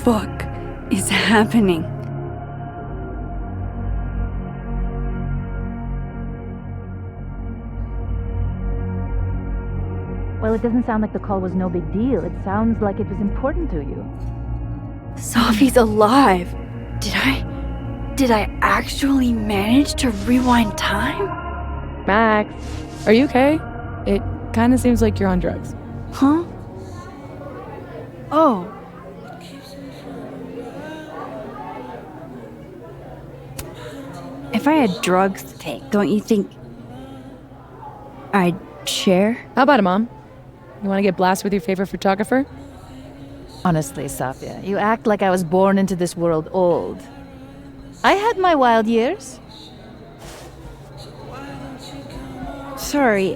fuck is happening? Well, it doesn't sound like the call was no big deal. It sounds like it was important to you. Sophie's alive. Did I actually manage to rewind time? Max, are you okay? It kind of seems like you're on drugs. Huh? Oh. If I had drugs to take, don't you think I'd share? How about it, Mom? You want to get blasted with your favorite photographer? Honestly, Safia, you act like I was born into this world old. I had my wild years. Sorry,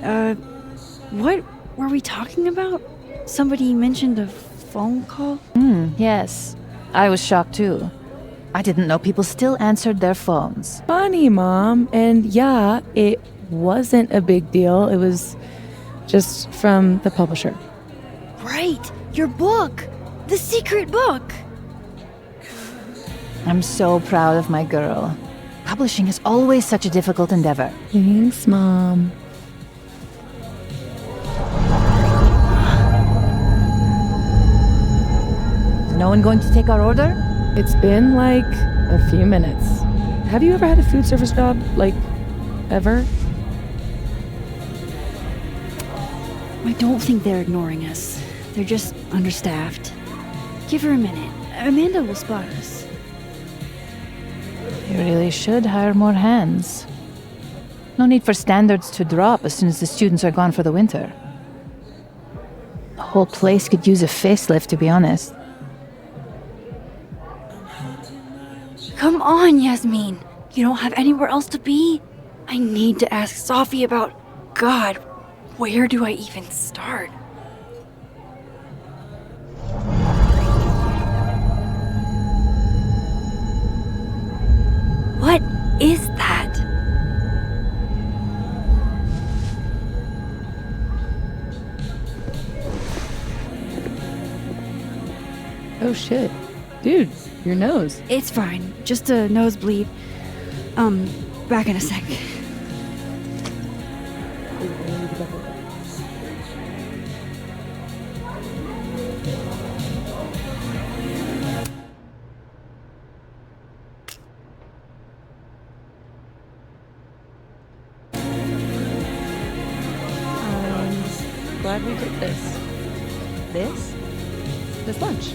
what were we talking about? Somebody mentioned a phone call? Yes. I was shocked too. I didn't know people still answered their phones. Funny, Mom. And yeah, it wasn't a big deal. It was just from the publisher. Right! Your book! The secret book! I'm so proud of my girl. Publishing is always such a difficult endeavor. Thanks, Mom. Is no one going to take our order? It's been like a few minutes. Have you ever had a food service job? Like, ever? I don't think they're ignoring us. They're just understaffed. Give her a minute. Amanda will spot us. You really should hire more hands. No need for standards to drop as soon as the students are gone for the winter. The whole place could use a facelift, to be honest. Come on, Yasmin. You don't have anywhere else to be? I need to ask Sophie about... God, where do I even start? What is that? Oh shit. Dude, your nose. It's fine. Just a nosebleed. Back in a sec. Glad we did this. This? This lunch.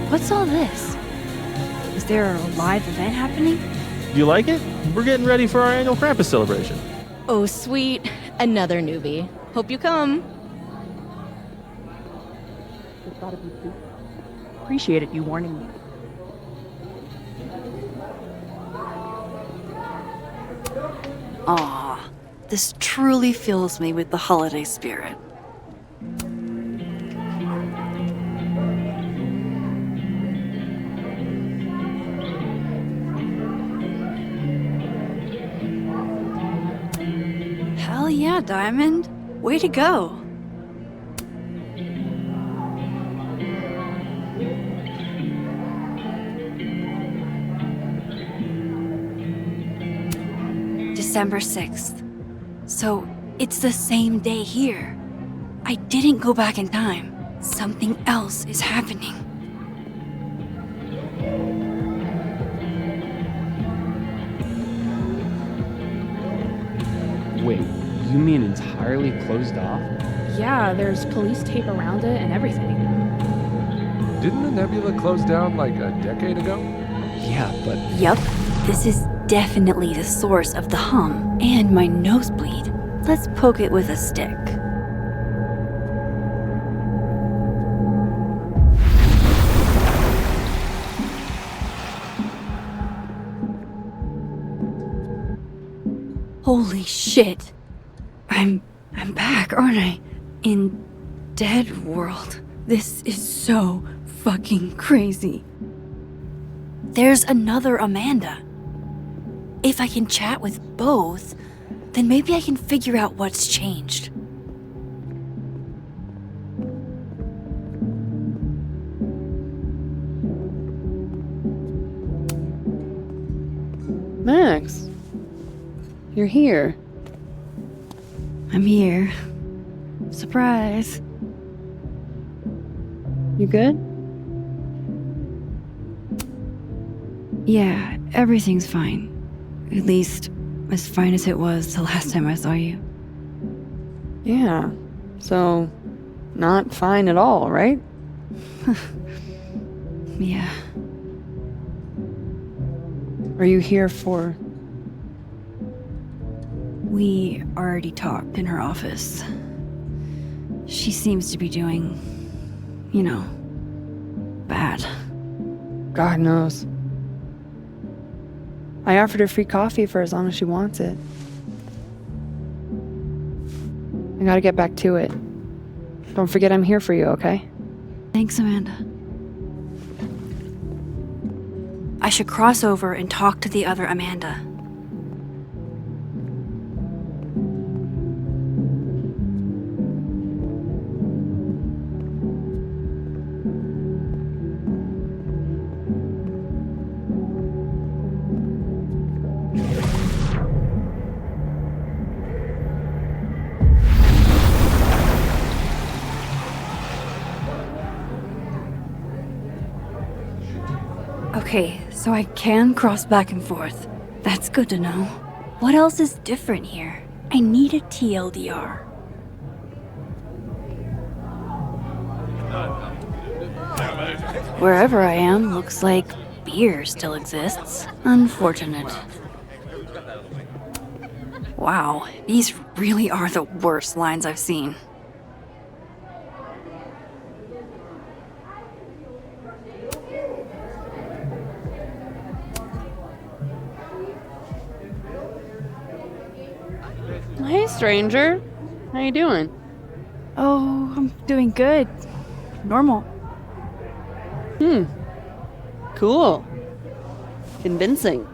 What's all this? Is there a live event happening? Do you like it? We're getting ready for our annual Krampus celebration. Oh, sweet. Another newbie. Hope you come. Appreciated you warning me. Aw, this truly fills me with the holiday spirit. Hell yeah, Diamond. Way to go. December 6th. So, it's the same day here. I didn't go back in time. Something else is happening. Wait, you mean entirely closed off? Yeah, there's police tape around it and everything. Didn't the nebula close down like a decade ago? Yeah, but Yup, this is definitely the source of the hum and my nosebleed. Let's poke it with a stick. Holy shit. I'm back, aren't I? In Dead World. This is so fucking crazy. There's another Amanda. If I can chat with both, then maybe I can figure out what's changed. Max, you're here. I'm here. Surprise. You good? Yeah, everything's fine. At least, as fine as it was the last time I saw you. Yeah. So, not fine at all, right? Yeah. Are you here for... We already talked in her office. She seems to be doing, bad. God knows. I offered her free coffee for as long as she wants it. I gotta get back to it. Don't forget I'm here for you, okay? Thanks, Amanda. I should cross over and talk to the other Amanda. Okay, so I can cross back and forth. That's good to know. What else is different here? I need a TLDR. Wherever I am, looks like beer still exists. Unfortunate. Wow, these really are the worst lines I've seen. Hey, stranger. How you doing? Oh, I'm doing good. Normal. Cool. Convincing.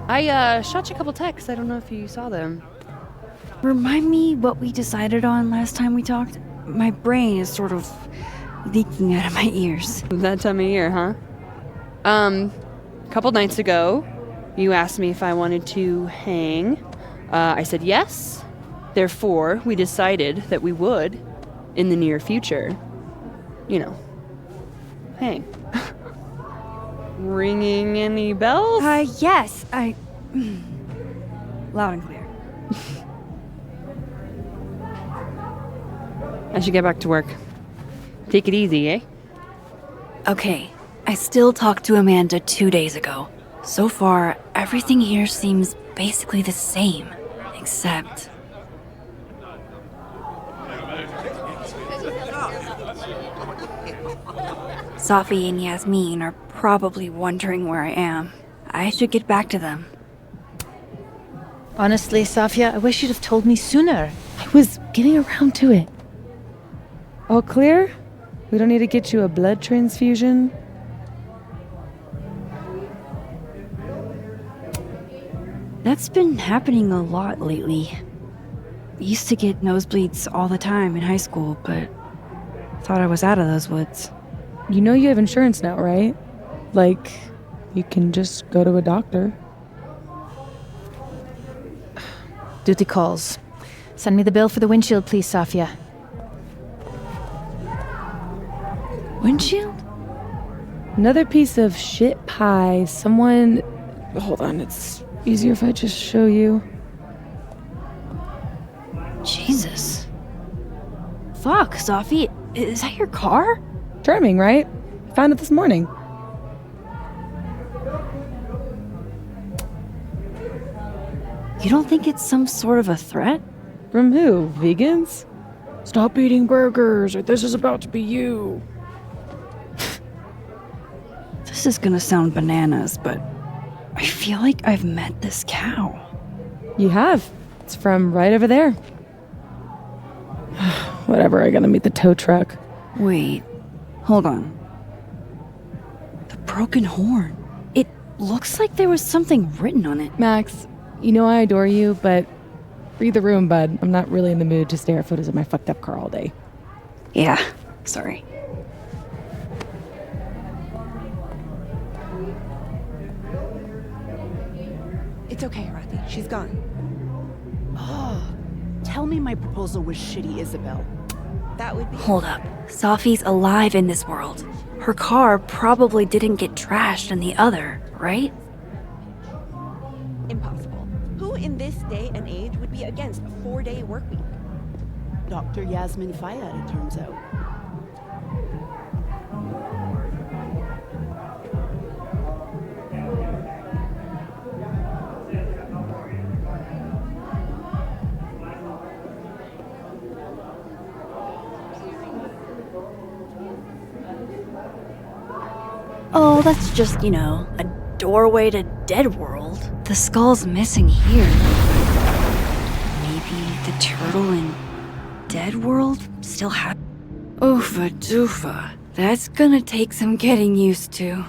I shot you a couple texts. I don't know if you saw them. Remind me what we decided on last time we talked? My brain is sort of leaking out of my ears. That time of year, huh? A couple nights ago, you asked me if I wanted to hang. I said yes. Therefore, we decided that we would, in the near future, hang. Ringing any bells? Yes, loud and clear. I should get back to work. Take it easy, eh? Okay, I still talked to Amanda 2 days ago. So far, everything here seems basically the same, except... Safi and Yasmin are probably wondering where I am. I should get back to them. Honestly, Safia, I wish you'd have told me sooner. I was getting around to it. All clear? We don't need to get you a blood transfusion? That's been happening a lot lately. I used to get nosebleeds all the time in high school, but thought I was out of those woods. You know you have insurance now, right? Like, you can just go to a doctor. Duty calls. Send me the bill for the windshield, please, Safia. Windshield? Another piece of shit pie. Someone... Hold on, it's easier if I just show you. Jesus. Fuck, Safi. Is that your car? Charming, right? Found it this morning. You don't think it's some sort of a threat? From who? Vegans? Stop eating burgers, or this is about to be you. This is gonna sound bananas, but I feel like I've met this cow. You have. It's from right over there. Whatever, I gotta meet the tow truck. Wait, hold on. The broken horn. It looks like there was something written on it. Max, you know I adore you, but read the room, bud. I'm not really in the mood to stare at photos of my fucked up car all day. Yeah, sorry. It's okay, Arathi. She's gone. Tell me my proposal was shitty, Isabel. That would be... Hold up. Safi's alive in this world. Her car probably didn't get trashed in the other, right? impossible. Who in this day and age would be against a 4-day work week? Dr. Yasmin Fayyad, it turns out. Oh, that's just, a doorway to Dead World. The skull's missing here. Maybe the turtle in Dead World still have... Oofa doofa. That's gonna take some getting used to.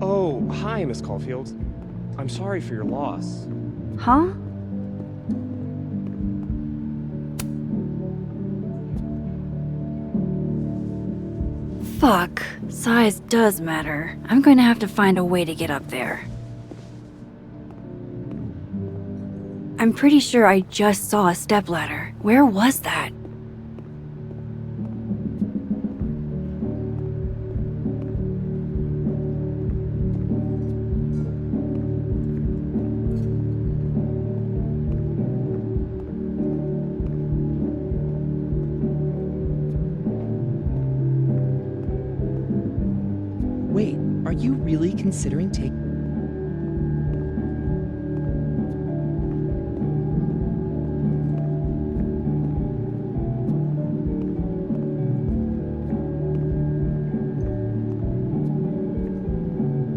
Oh, hi, Miss Caulfield. I'm sorry for your loss. Huh? Fuck. Size does matter. I'm going to have to find a way to get up there. I'm pretty sure I just saw a stepladder. Where was that? Wait, are you really considering taking...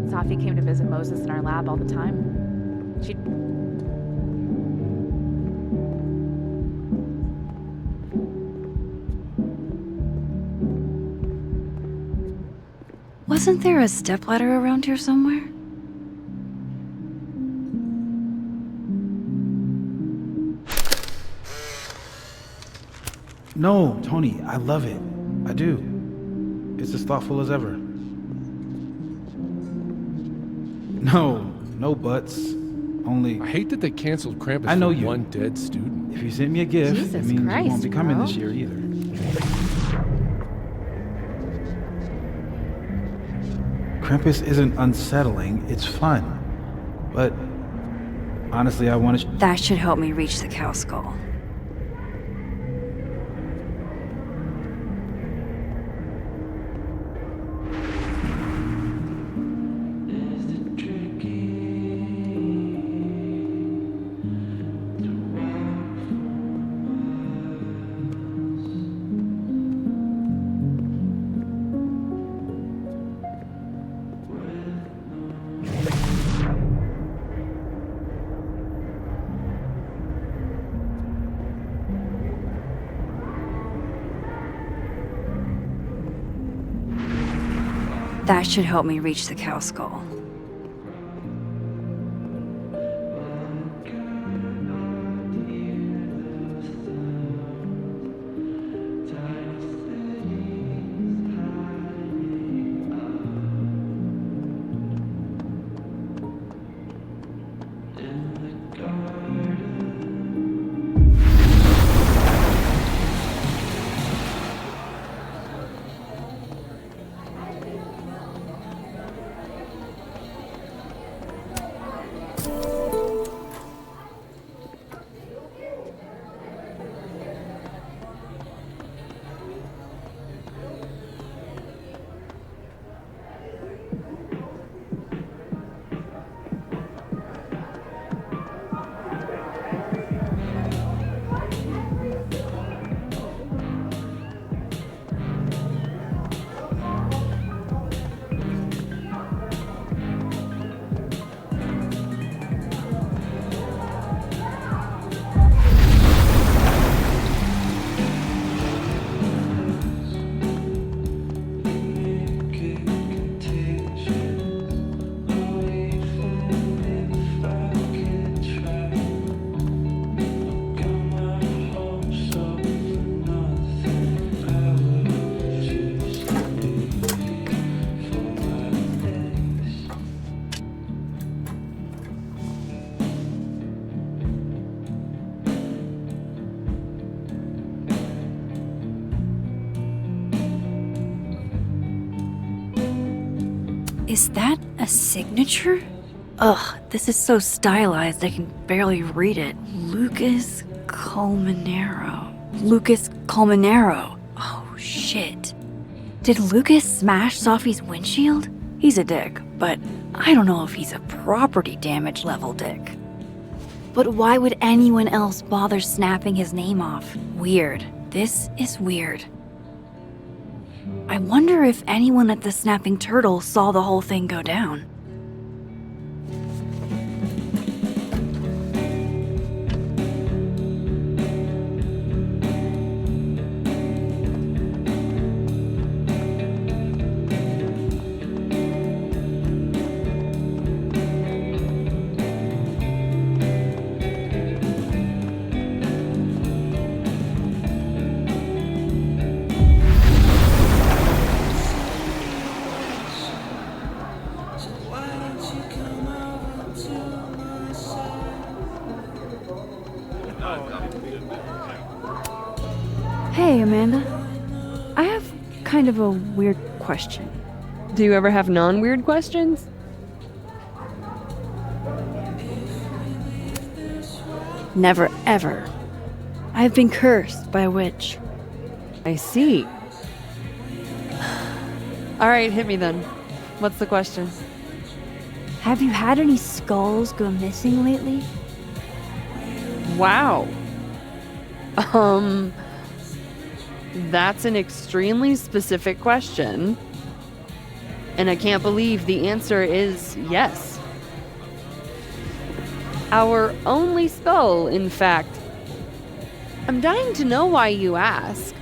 Safi came to visit Moses in our lab all the time. She... Wasn't there a stepladder around here somewhere? No, Tony, I love it. I do. It's as thoughtful as ever. No buts. Only... I hate that they canceled Krampus I know for you. one dead student. If you sent me a gift, Jesus it means Christ, you won't be coming bro. this year either. Krampus isn't unsettling, it's fun. But honestly, I want to... That should help me reach the cow skull. That should help me reach the cow skull. Is that a signature? Ugh, this is so stylized I can barely read it. Lucas Colmenero. Lucas Colmenero. Oh, shit. Did Lucas smash Sophie's windshield? He's a dick, but I don't know if he's a property damage level dick. But why would anyone else bother snapping his name off? Weird. This is weird. I wonder if anyone at the Snapping Turtle saw the whole thing go down. Hey, Amanda. I have kind of a weird question. Do you ever have non-weird questions? Never, ever. I've been cursed by a witch. I see. All right, hit me then. What's the question? Have you had any skulls go missing lately? Wow. That's an extremely specific question. And I can't believe the answer is yes. Our only skull, in fact. I'm dying to know why you ask.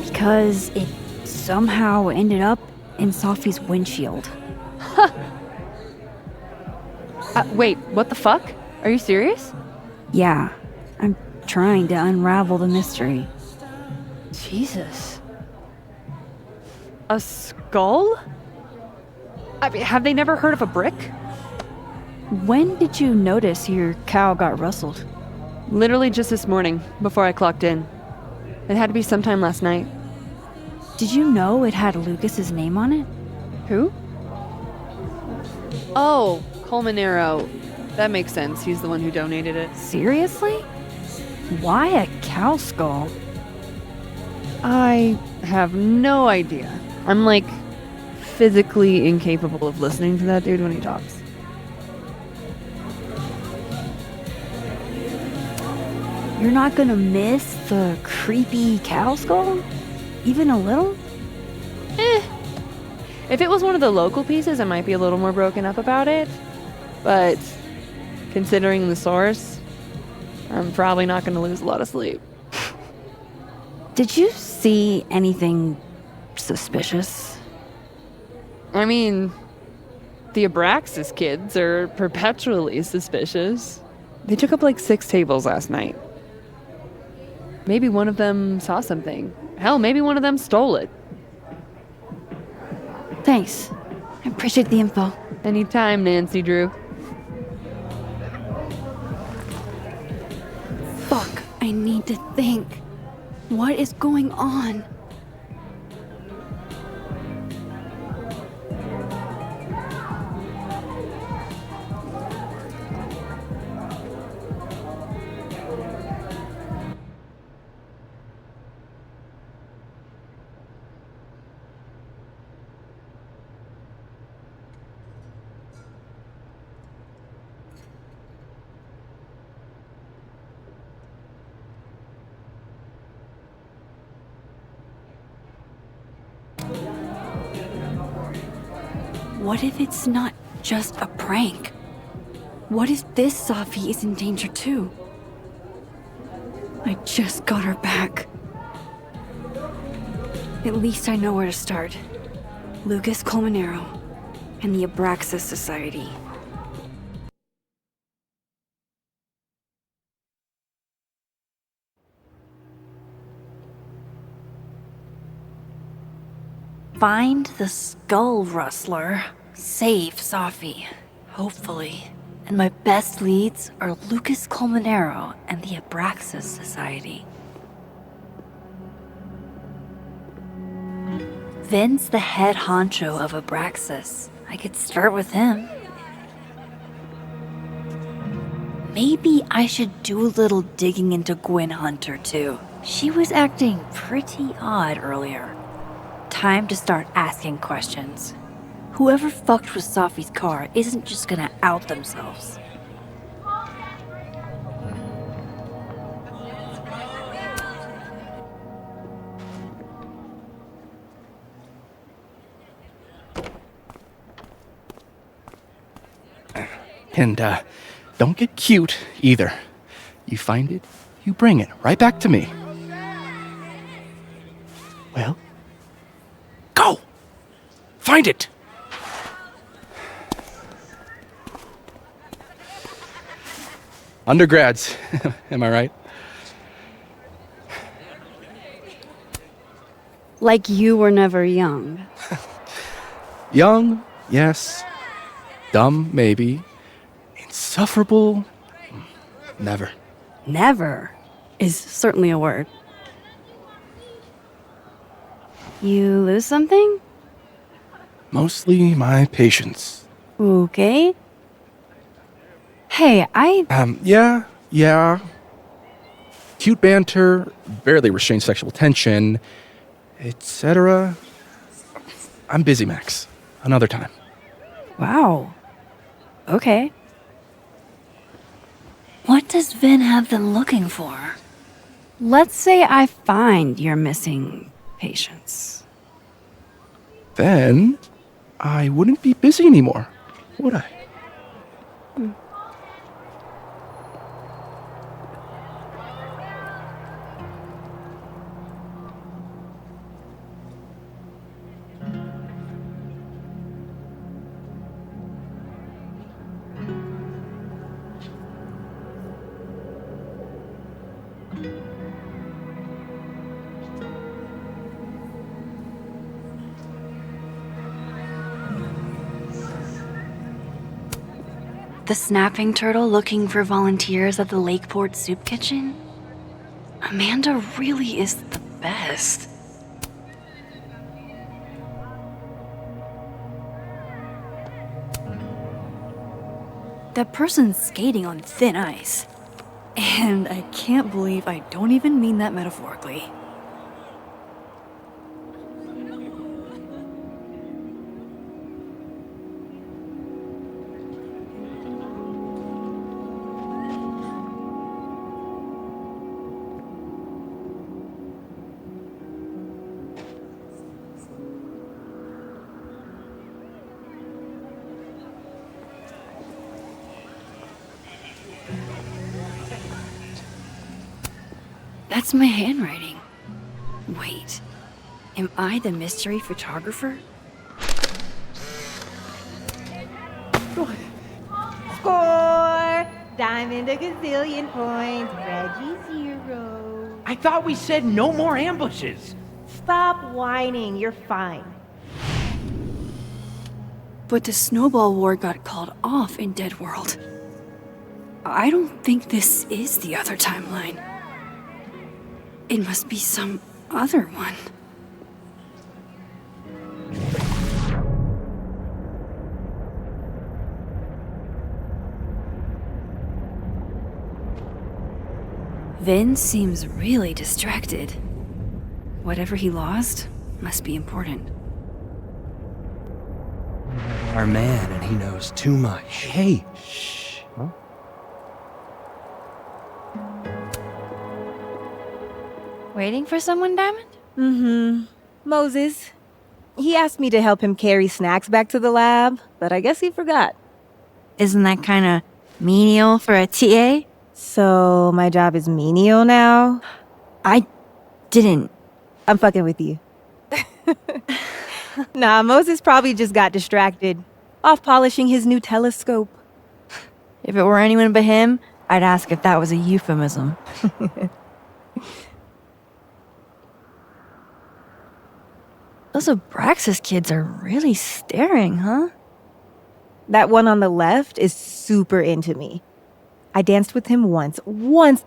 Because it somehow ended up in Sophie's windshield. Wait, what the fuck? Are you serious? Yeah, I'm trying to unravel the mystery. Jesus. A skull? I mean, have they never heard of a brick? When did you notice your cow got rustled? Literally just this morning, before I clocked in. It had to be sometime last night. Did you know it had Lucas's name on it? Who? Oh, Colmenero. That makes sense. He's the one who donated it. Seriously? Why a cow skull? I have no idea. I'm like physically incapable of listening to that dude when he talks. You're not gonna miss the creepy cow skull? Even a little? If it was one of the local pieces, I might be a little more broken up about it. But considering the source, I'm probably not going to lose a lot of sleep. Did you see anything suspicious? I mean, the Abraxas kids are perpetually suspicious. They took up like 6 tables last night. Maybe one of them saw something. Hell, maybe one of them stole it. Thanks. I appreciate the info. Anytime, Nancy Drew. Fuck, I need to think. What is going on? What if it's not just a prank? What if this Sophie is in danger too? I just got her back. At least I know where to start. Lucas Colmenero and the Abraxas Society. Find the skull rustler. Save Sophie. Hopefully. And my best leads are Lucas Colmenero and the Abraxas Society. Vin's the head honcho of Abraxas. I could start with him. Maybe I should do a little digging into Gwen Hunter, too. She was acting pretty odd earlier. Time to start asking questions. Whoever fucked with Safi's car isn't just gonna out themselves. And, don't get cute, either. You find it, you bring it right back to me. Well, go! Find it! Undergrads, am I right? Like you were never young. Young, yes. Dumb, maybe. Insufferable, never. Never is certainly a word. You lose something? Mostly my patience. Okay. Hey, Yeah. Cute banter, barely restrained sexual tension, etc. I'm busy, Max. Another time. Wow. Okay. What does Vin have been looking for? Let's say I find your missing patience. Then I wouldn't be busy anymore, would I? The snapping turtle looking for volunteers at the Lakeport Soup Kitchen? Amanda really is the best. That person's skating on thin ice. And I can't believe I don't even mean that metaphorically. That's my handwriting. Wait, am I the mystery photographer? Score! Diamond a gazillion points, Reggie 0. I thought we said no more ambushes. Stop whining, you're fine. But the snowball war got called off in Dead World. I don't think this is the other timeline. It must be some other one. Vin seems really distracted. Whatever he lost must be important. Our man, and he knows too much. Hey, shh. Huh? Waiting for someone, Diamond? Mm-hmm. Moses. He asked me to help him carry snacks back to the lab, but I guess he forgot. Isn't that kind of menial for a TA? So my job is menial now? I didn't. I'm fucking with you. Nah, Moses probably just got distracted. Off polishing his new telescope. If it were anyone but him, I'd ask if that was a euphemism. Those Abraxas kids are really staring, huh? That one on the left is super into me. I danced with him once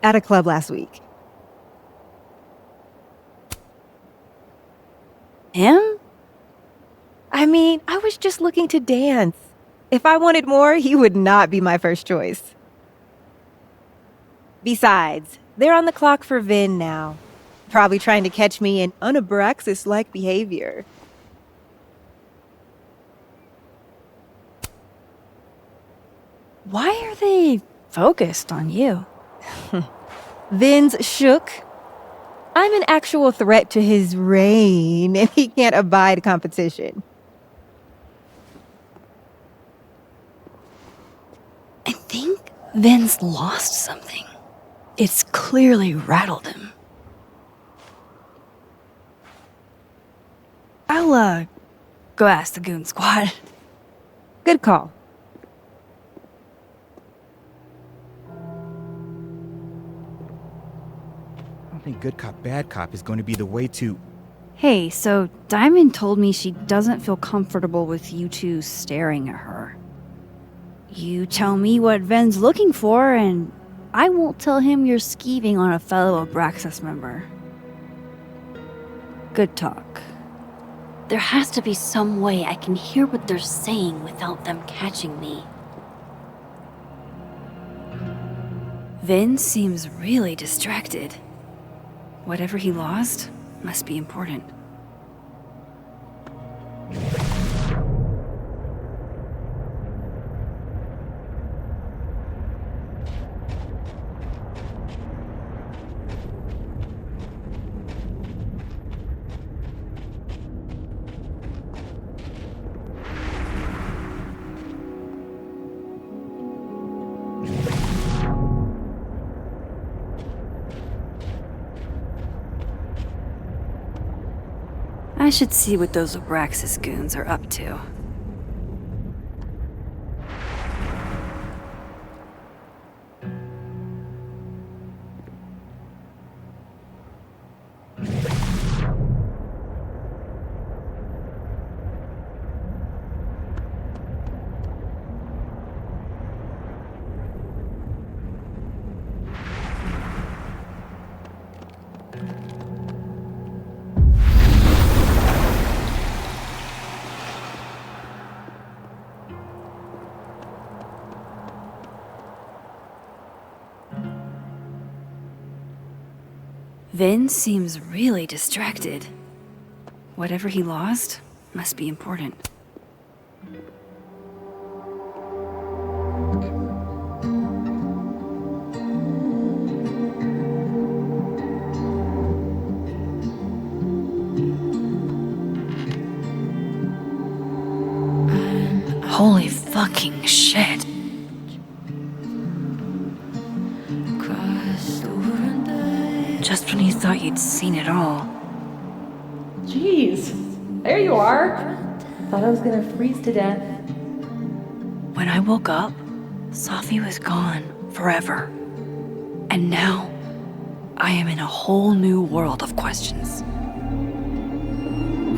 at a club last week. Him? I mean, I was just looking to dance. If I wanted more, he would not be my first choice. Besides, they're on the clock for Vin now. Probably trying to catch me in unabraxas-like behavior. Why are they focused on you? Vin's shook. I'm an actual threat to his reign, and he can't abide competition. I think Vin's lost something. It's clearly rattled him. I'll, go ask the Goon Squad. Good call. I don't think good cop, bad cop is going to be the way to... Hey, so Diamond told me she doesn't feel comfortable with you two staring at her. You tell me what Ven's looking for, and I won't tell him you're skeeving on a fellow Abraxas member. Good talk. There has to be some way I can hear what they're saying without them catching me. Vin seems really distracted. Whatever he lost must be important. I should see what those Abraxas goons are up to. Vin seems really distracted. Whatever he lost must be important. Holy fucking shit. Just when you thought you'd seen it all. Jeez, there you are. Thought I was gonna freeze to death. When I woke up, Safi was gone forever. And now, I am in a whole new world of questions.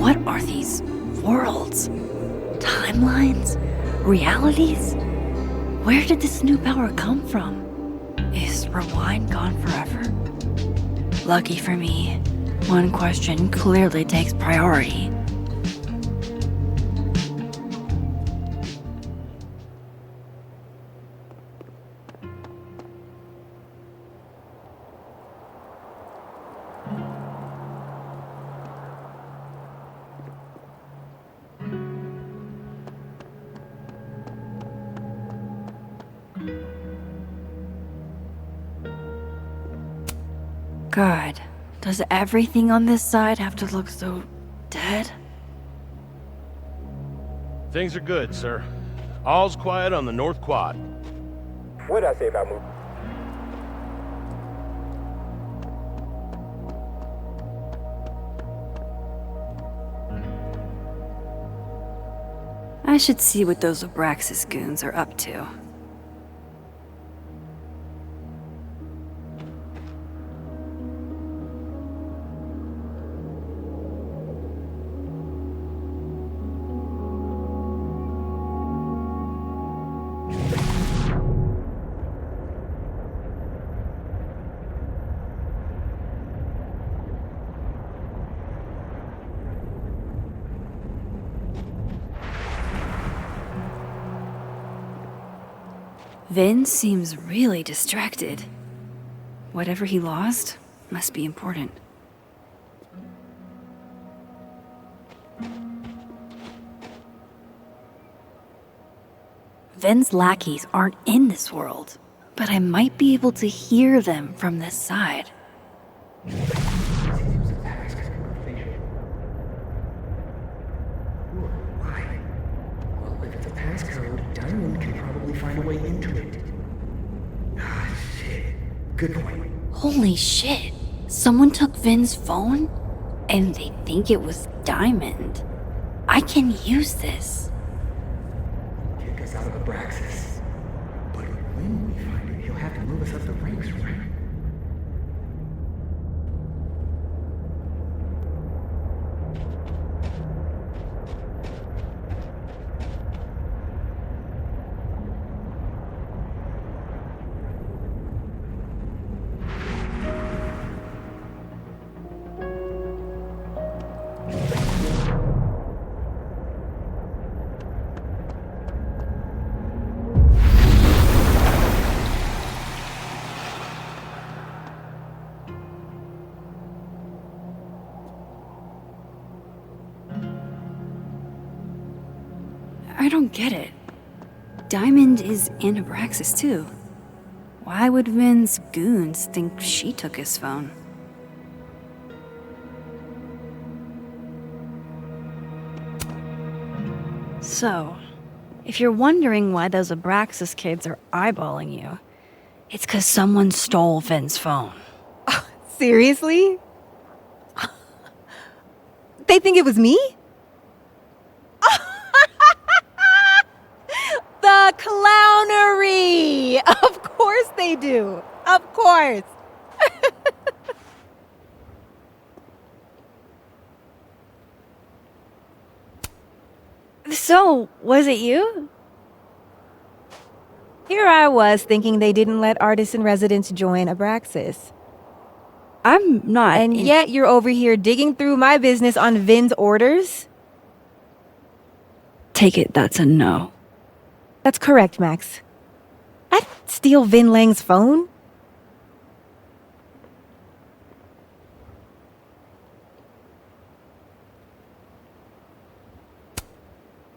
What are these worlds? Timelines? Realities? Where did this new power come from? Is Rewind gone forever? Lucky for me, one question clearly takes priority. God, does everything on this side have to look so dead? Things are good, sir. All's quiet on the North Quad. What did I say about moving? I should see what those Abraxas goons are up to. Vin seems really distracted. Whatever he lost must be important. Vin's lackeys aren't in this world, but I might be able to hear them from this side. Well, if it's a passcode, Diamond can probably find a way into it. Ah, shit. Good point. Holy shit! Someone took Vin's phone? And they think it was Diamond. I can use this. Kick us out of the Braxis. But when we find it, he'll have to move us up the ranks, right? I don't get it. Diamond is in Abraxas too. Why would Vin's goons think she took his phone? So, if you're wondering why those Abraxas kids are eyeballing you, it's 'cause someone stole Vin's phone. Seriously? They think it was me? The clownery! Of course they do. Of course. So, was it you? Here I was thinking they didn't let artists in residence join Abraxas. I'm not. And yet you're over here digging through my business on Vin's orders? Take it that's a no. That's correct, Max. I'd steal Vin Lang's phone?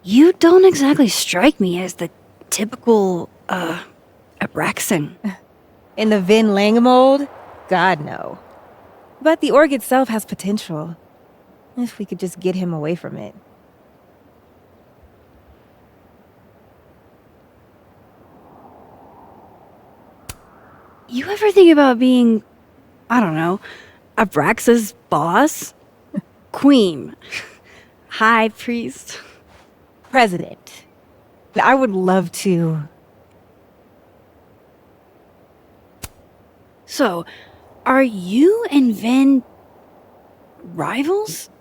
You don't exactly strike me as the typical, Abraxan. In the Vin Lang mold? God, no. But the org itself has potential. If we could just get him away from it. You ever think about being, I don't know, Abraxas' boss? Queen. High priest. President. I would love to. So, are you and Vin rivals?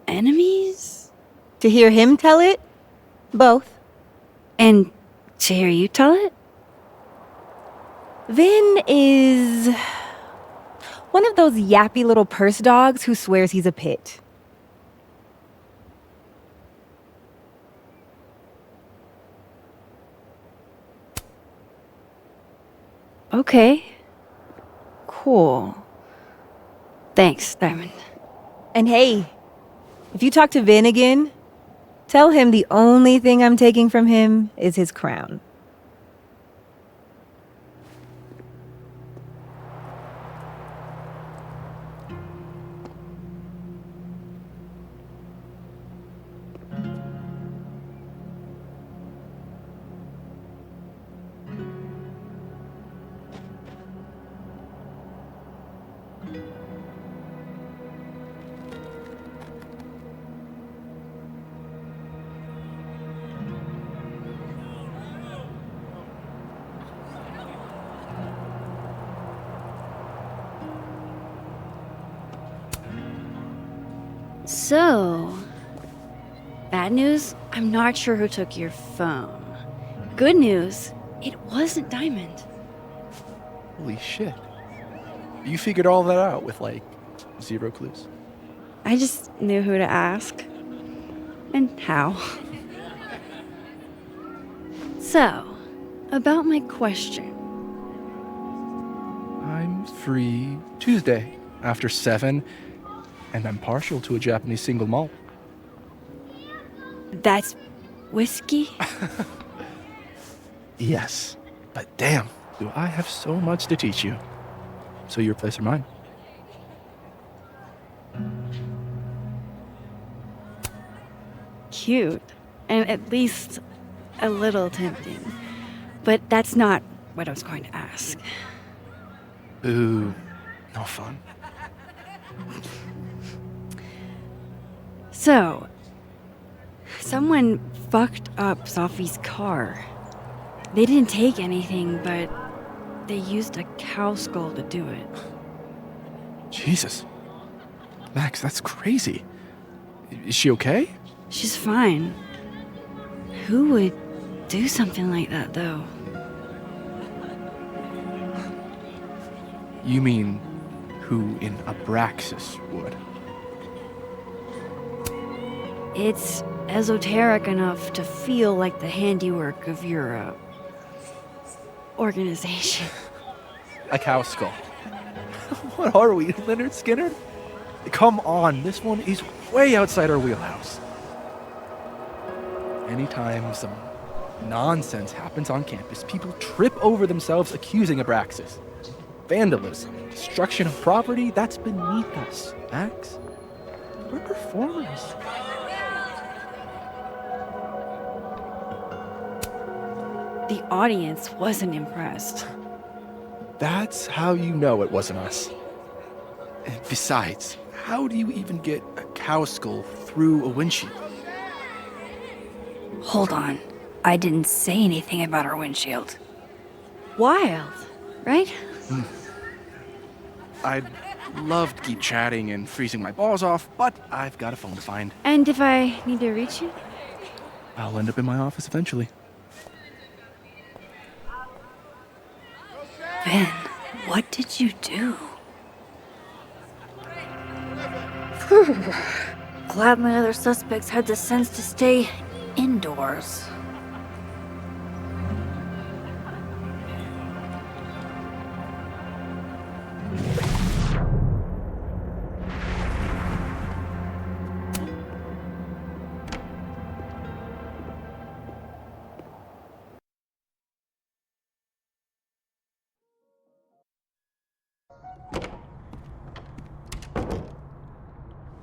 Enemies? To hear him tell it? Both. And to hear you tell it? Vin is one of those yappy little purse dogs who swears he's a pit. Okay. Cool. Thanks, Diamond. And hey, if you talk to Vin again, tell him the only thing I'm taking from him is his crown. So, bad news, I'm not sure who took your phone. Good news, it wasn't Diamond. Holy shit. You figured all that out with, like, 0 clues? I just knew who to ask. And how. So, About my question. I'm free Tuesday after 7, and I'm partial to a Japanese single malt. That's whiskey? Yes, but damn, do I have so much to teach you. So your place or mine? Cute. And at least a little tempting. But that's not what I was going to ask. Ooh, no fun. So, someone fucked up Sophie's car. They didn't take anything, but they used a cow skull to do it. Jesus. Max, that's crazy. Is she okay? She's fine. Who would do something like that, though? You mean who in Abraxas would? It's esoteric enough to feel like the handiwork of your, organization. A cow skull. What are we, Leonard Skinner? Come on, this one is way outside our wheelhouse. Anytime some nonsense happens on campus, people trip over themselves accusing Abraxas. Vandalism, destruction of property, that's beneath us, Max. We're performers. The audience wasn't impressed. That's how you know it wasn't us. And besides, how do you even get a cow skull through a windshield? Hold on. I didn't say anything about our windshield. Wild, right? I'd love to keep chatting and freezing my balls off, but I've got a phone to find. And if I need to reach you? I'll end up in my office eventually. Ben, what did you do? Glad my other suspects had the sense to stay indoors.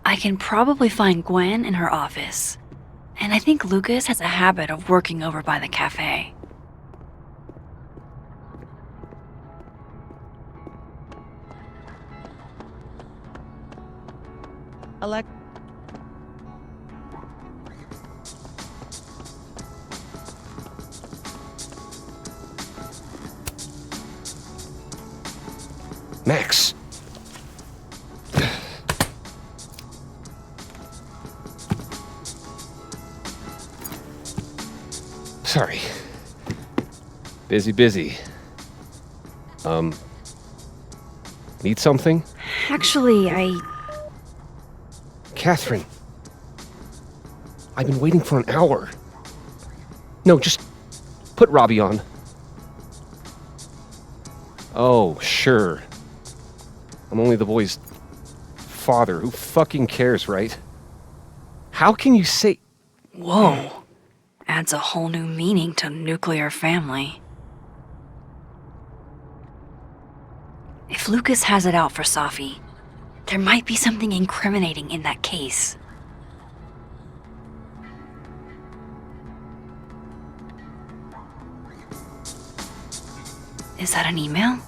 I can probably find Gwen in her office. And I think Lucas has a habit of working over by the cafe. Max. Sorry. Busy. Need something? Actually, Catherine. I've been waiting for an hour. No, just put Robbie on. Oh, sure. I'm only the boy's father. Who fucking cares, right? How can you say... Whoa. Adds a whole new meaning to nuclear family. If Lucas has it out for Safi, there might be something incriminating in that case. Is that an email?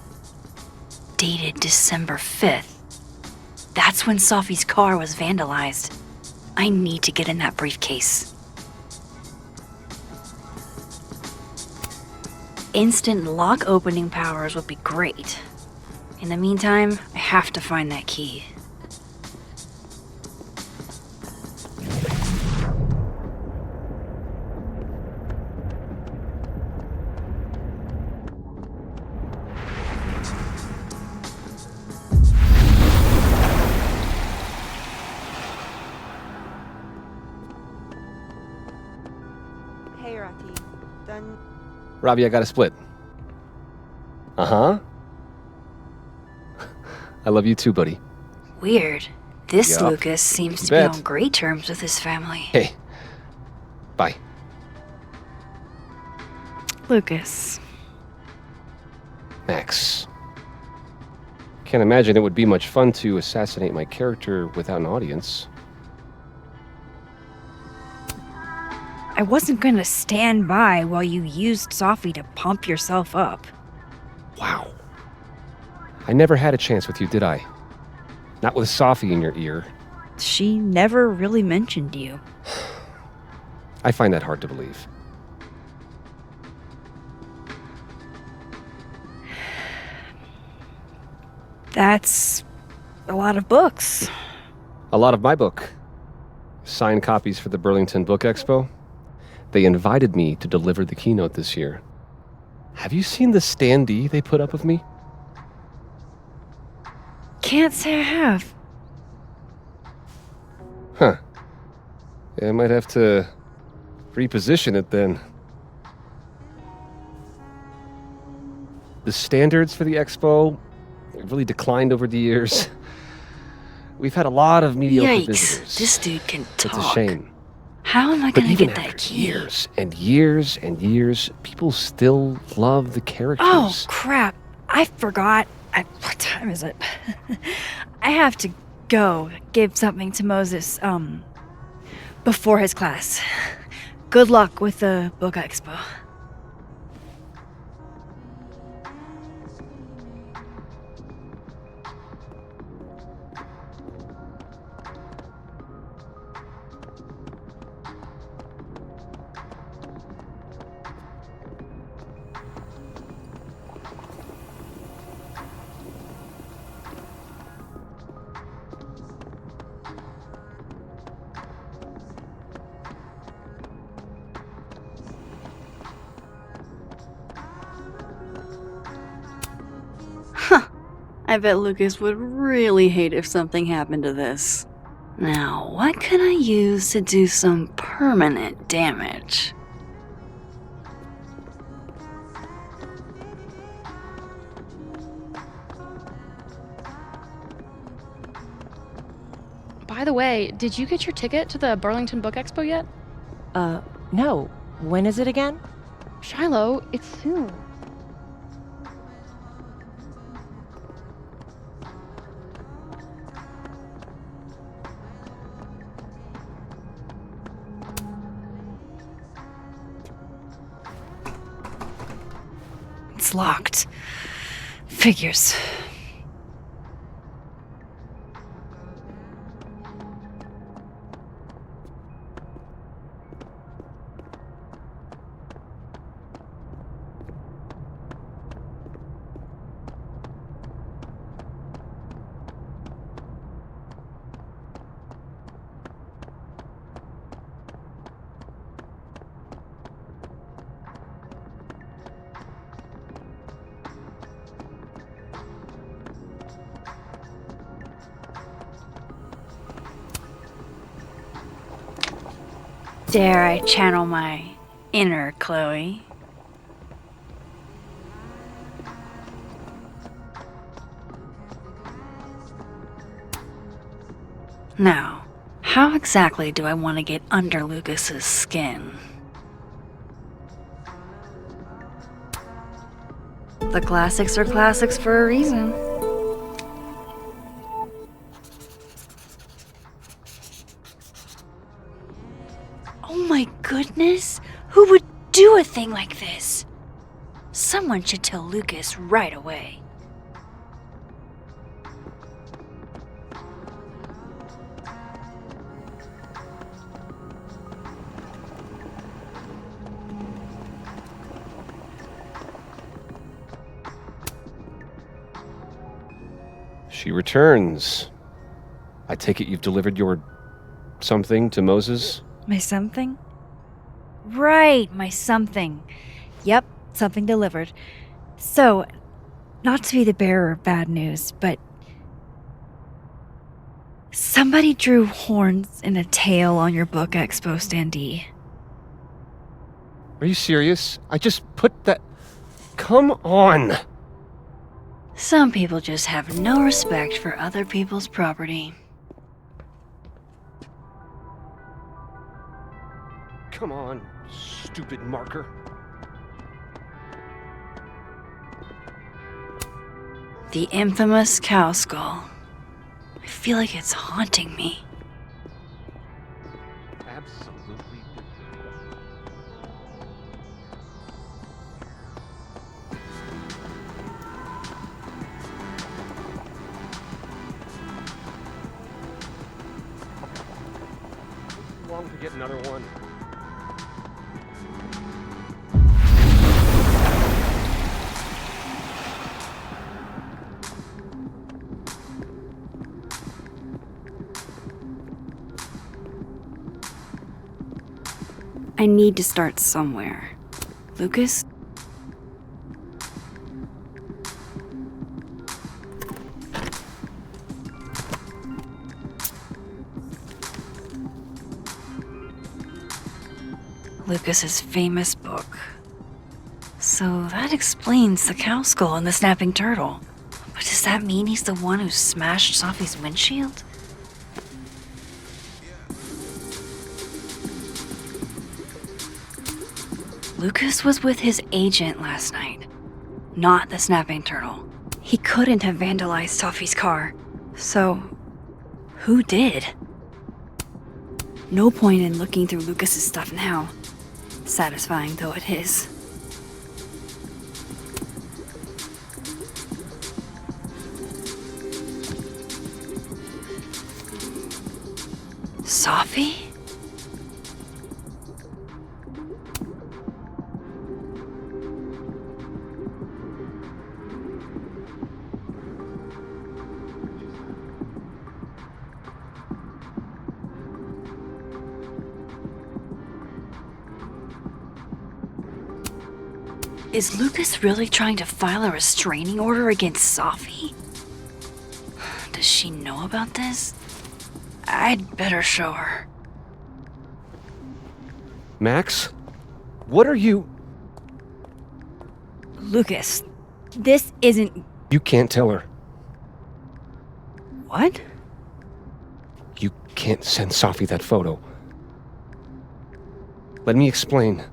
Dated December 5th. That's when Safi's car was vandalized. I need to get in that briefcase. Instant lock opening powers would be great. In the meantime, I have to find that key. Hey, Rati. Done Robbie, I got a split. Uh-huh. I love you too, buddy. Weird. This Yup. Lucas seems You to be bet. on great terms with his family. Hey. Bye. Lucas. Max. Can't imagine it would be much fun to assassinate my character without an audience. I wasn't gonna stand by while you used Sophie to pump yourself up. Wow. I never had a chance with you, did I? Not with Sophie in your ear. She never really mentioned you. I find that hard to believe. That's a lot of books. A lot of my book. Signed copies for the Burlington Book Expo. They invited me to deliver the keynote this year. Have you seen the standee they put up of me? Can't say I have. Huh. Yeah, I might have to reposition it then. The standards for the expo have really declined over the years. We've had a lot of mediocre visitors. Yikes, this dude can talk. It's a shame. How am I But gonna even get that after key? years and years and years, people still love the characters. Oh, crap. I forgot. What time is it? I have to go give something to Moses, before his class. Good luck with the book expo. I bet Lucas would really hate if something happened to this. Now, what can I use to do some permanent damage? By the way, did you get your ticket to the Burlington Book Expo yet? No. When is it again? Shiloh, it's soon. It's locked. Figures. Dare I channel my inner Chloe? Now, how exactly do I want to get under Lucas's skin? The classics are classics for a reason. Oh my goodness! Who would do a thing like this? Someone should tell Lucas right away. She returns. I take it you've delivered your something to Moses? My something? Right, my something. Yep, something delivered. So, not to be the bearer of bad news, but somebody drew horns and a tail on your book expo standee. Are you serious? I just put that... Come on! Some people just have no respect for other people's property. Come on, stupid marker. The infamous cow skull. I feel like it's haunting me. Absolutely. Long to get another one. I need to start somewhere. Lucas? Lucas's famous book. So that explains the cow skull and the snapping turtle. But does that mean he's the one who smashed Sophie's windshield? Lucas was with his agent last night, not the snapping turtle. He couldn't have vandalized Sophie's car. So, who did? No point in looking through Lucas's stuff now, satisfying though it is. Sophie? Is Lucas really trying to file a restraining order against Sophie? Does she know about this? I'd better show her. Max? What are you... Lucas, this isn't... You can't tell her. What? You can't send Sophie that photo. Let me explain.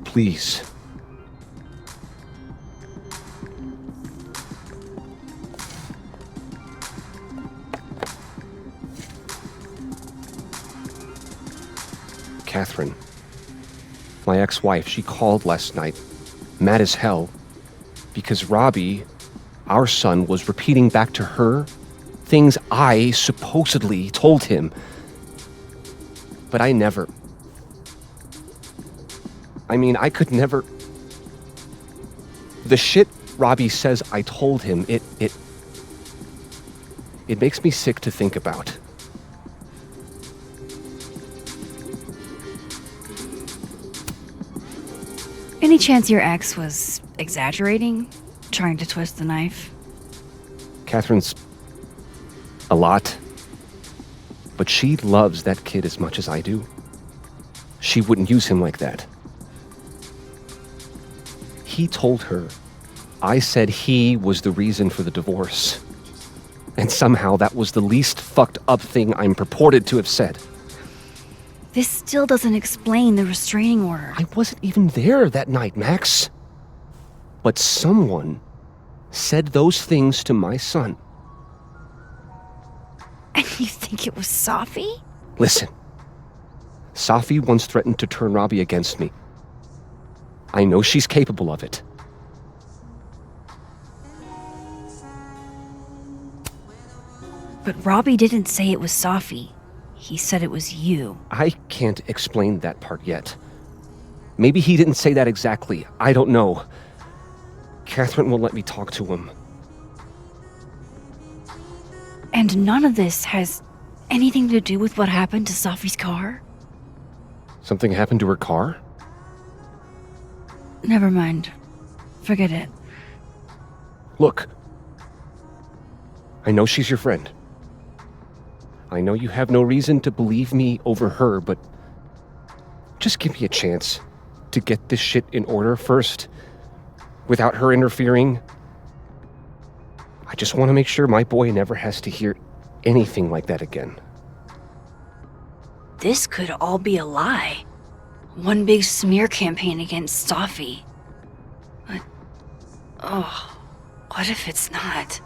Please. Catherine, my ex-wife, she called last night, mad as hell, because Robbie, our son, was repeating back to her things I supposedly told him. But I never... I mean, I could never... The shit Robbie says I told him, it makes me sick to think about. Any chance your ex was exaggerating? Trying to twist the knife? Catherine's a lot, but she loves that kid as much as I do. She wouldn't use him like that. He told her I said he was the reason for the divorce. And somehow that was the least fucked up thing I'm purported to have said. This still doesn't explain the restraining order. I wasn't even there that night, Max. But someone said those things to my son. And you think it was Sophie? Listen. Sophie once threatened to turn Robbie against me. I know she's capable of it. But Robbie didn't say it was Sophie. He said it was you. I can't explain that part yet. Maybe he didn't say that exactly. I don't know. Catherine won't let me talk to him. And none of this has anything to do with what happened to Sophie's car? Something happened to her car? Never mind. Forget it. Look. I know she's your friend. I know you have no reason to believe me over her, but just give me a chance to get this shit in order first, without her interfering. I just want to make sure my boy never has to hear anything like that again. This could all be a lie. One big smear campaign against Sophie. But, what if it's not?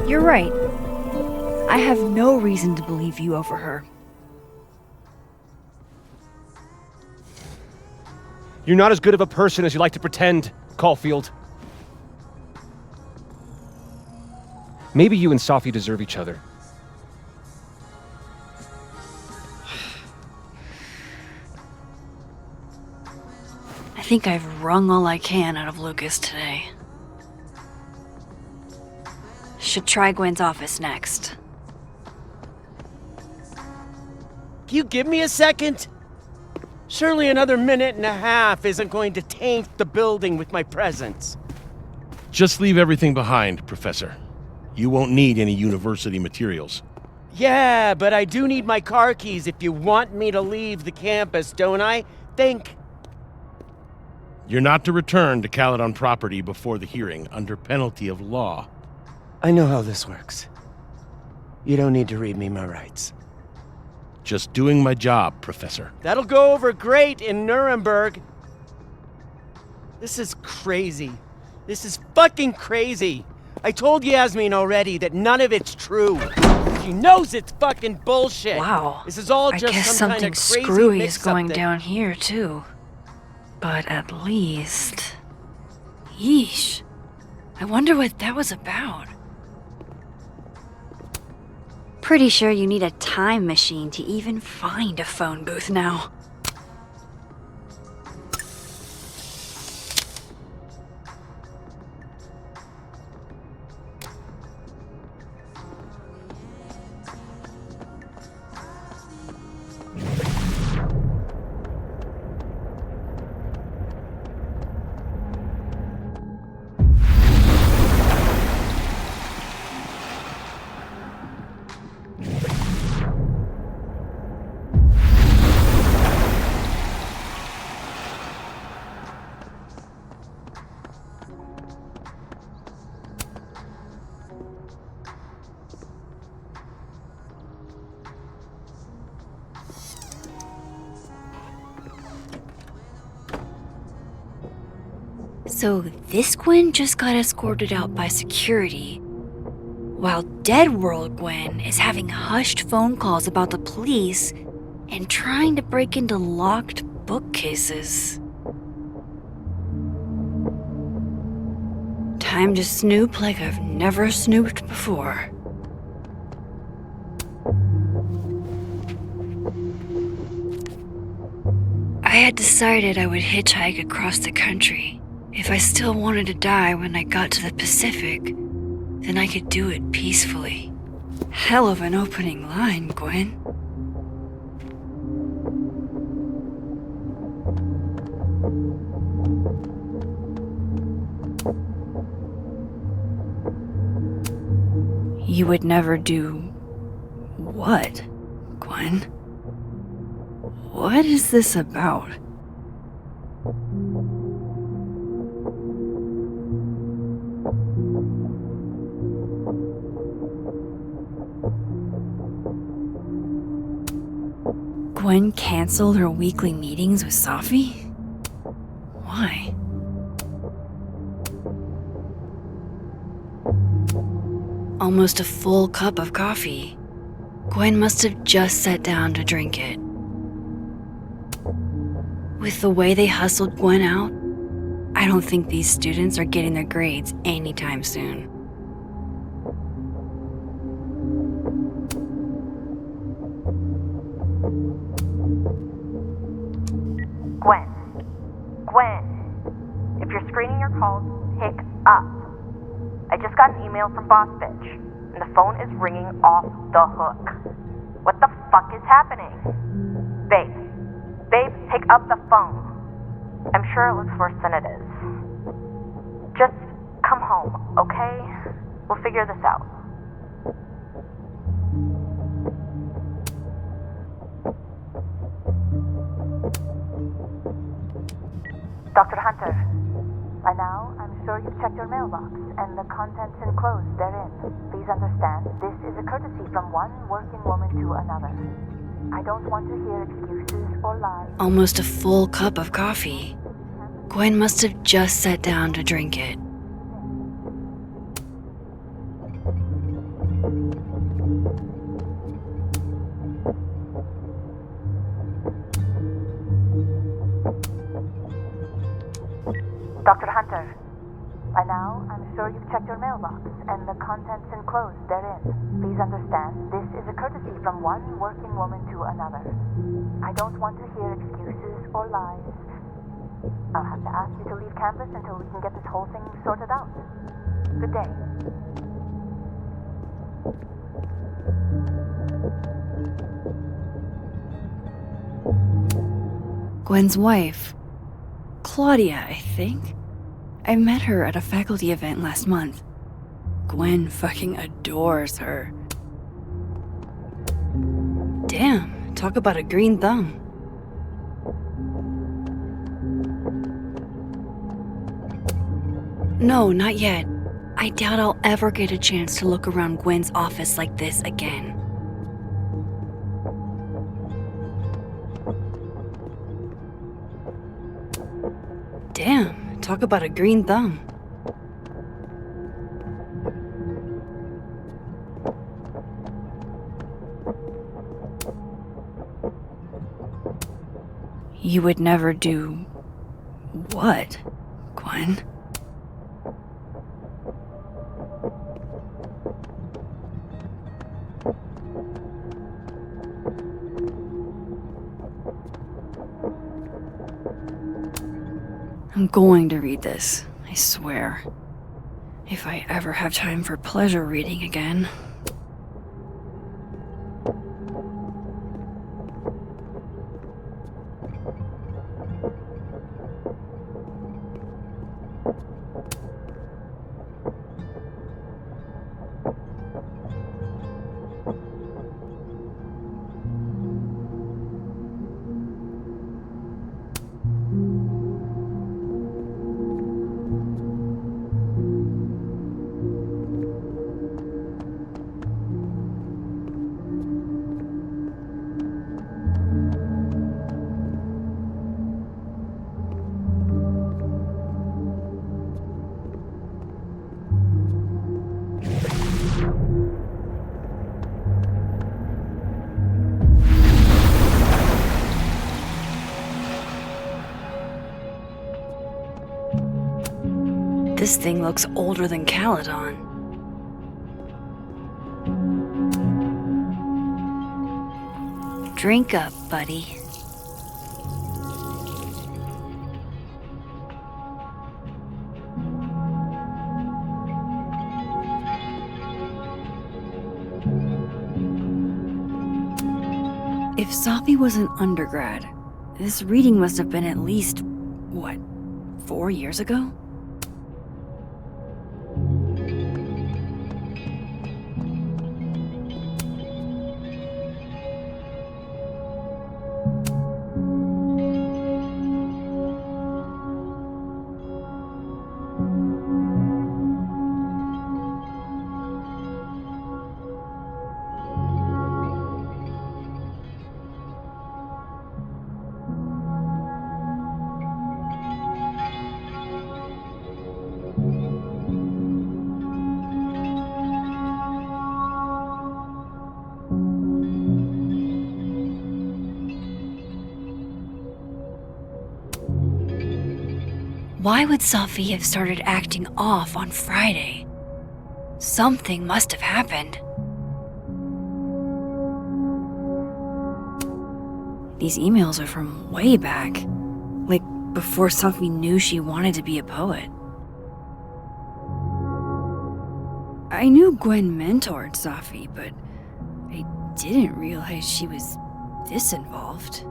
You're right. I have no reason to believe you over her. You're not as good of a person as you like to pretend, Caulfield. Maybe you and Sophie deserve each other. I think I've wrung all I can out of Lucas today. Should try Gwen's office next. Can you give me a second? Surely another minute and a half isn't going to taint the building with my presence. Just leave everything behind, Professor. You won't need any university materials. Yeah, but I do need my car keys if you want me to leave the campus, don't I? Think. You're not to return to Caledon property before the hearing, under penalty of law. I know how this works. You don't need to read me my rights. Just doing my job, Professor. That'll go over great in Nuremberg. This is crazy. This is fucking crazy. I told Yasmin already that none of it's true. She knows it's fucking bullshit. Wow. This is all I just guess some kind something of crazy screwy is mix-up going that- down here, too. But at least... Yeesh. I wonder what that was about. Pretty sure you need a time machine to even find a phone booth now. So this Gwen just got escorted out by security, while Dead World Gwen is having hushed phone calls about the police and trying to break into locked bookcases. Time to snoop like I've never snooped before. I had decided I would hitchhike across the country. If I still wanted to die when I got to the Pacific, then I could do it peacefully. Hell of an opening line, Gwen. You would never do what, Gwen? What is this about? Gwen canceled her weekly meetings with Sophie? Why? Almost a full cup of coffee. Gwen must have just sat down to drink it. With the way they hustled Gwen out, I don't think these students are getting their grades anytime soon. Gwen, if you're screening your calls, pick up. I just got an email from Boss Bitch, and the phone is ringing off the hook. What the fuck is happening? Babe, pick up the phone. I'm sure it looks worse than it is. Just come home, okay? We'll figure this out. Dr. Hunter, by now, I'm sure you've checked your mailbox and the contents enclosed therein. Please understand, this is a courtesy from one working woman to another. I don't want to hear excuses or lies. Almost a full cup of coffee. Gwen must have just sat down to drink it. Dr. Hunter, by now, I'm sure you've checked your mailbox and the contents enclosed therein. Please understand, this is a courtesy from one working woman to another. I don't want to hear excuses or lies. I'll have to ask you to leave campus until we can get this whole thing sorted out. Good day. Gwen's wife. Claudia, I think. I met her at a faculty event last month. Gwen fucking adores her. Damn, talk about a green thumb. No, not yet. I doubt I'll ever get a chance to look around Gwen's office like this again. Damn, talk about a green thumb. You would never do what, Gwen? I'm going to read this, I swear. If I ever have time for pleasure reading again. This thing looks older than Caledon. Drink up, buddy. If Safi was an undergrad, this reading must have been at least, 4 years ago? Why would Safi have started acting off on Friday? Something must have happened. These emails are from way back. Like, before Safi knew she wanted to be a poet. I knew Gwen mentored Safi, but I didn't realize she was this involved.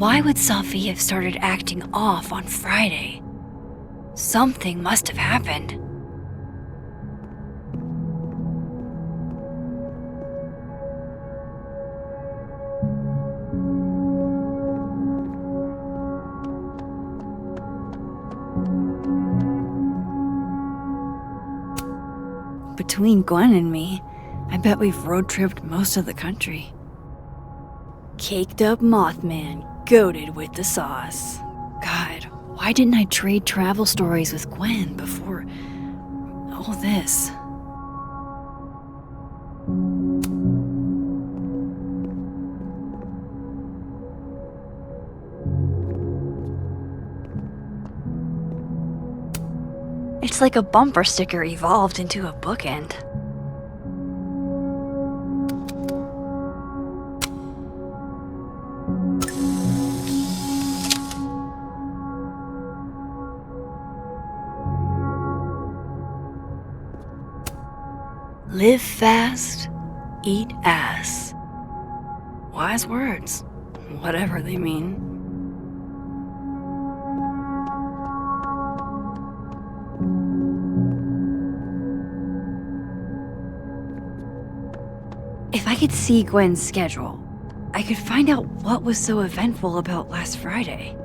Why would Sophie have started acting off on Friday? Something must have happened. Between Gwen and me, I bet we've road-tripped most of the country. Caked up Mothman, goated with the sauce. God, why didn't I trade travel stories with Gwen before all this? It's like a bumper sticker evolved into a bookend. Live fast, eat ass. Wise words, whatever they mean. If I could see Gwen's schedule, I could find out what was so eventful about last Friday.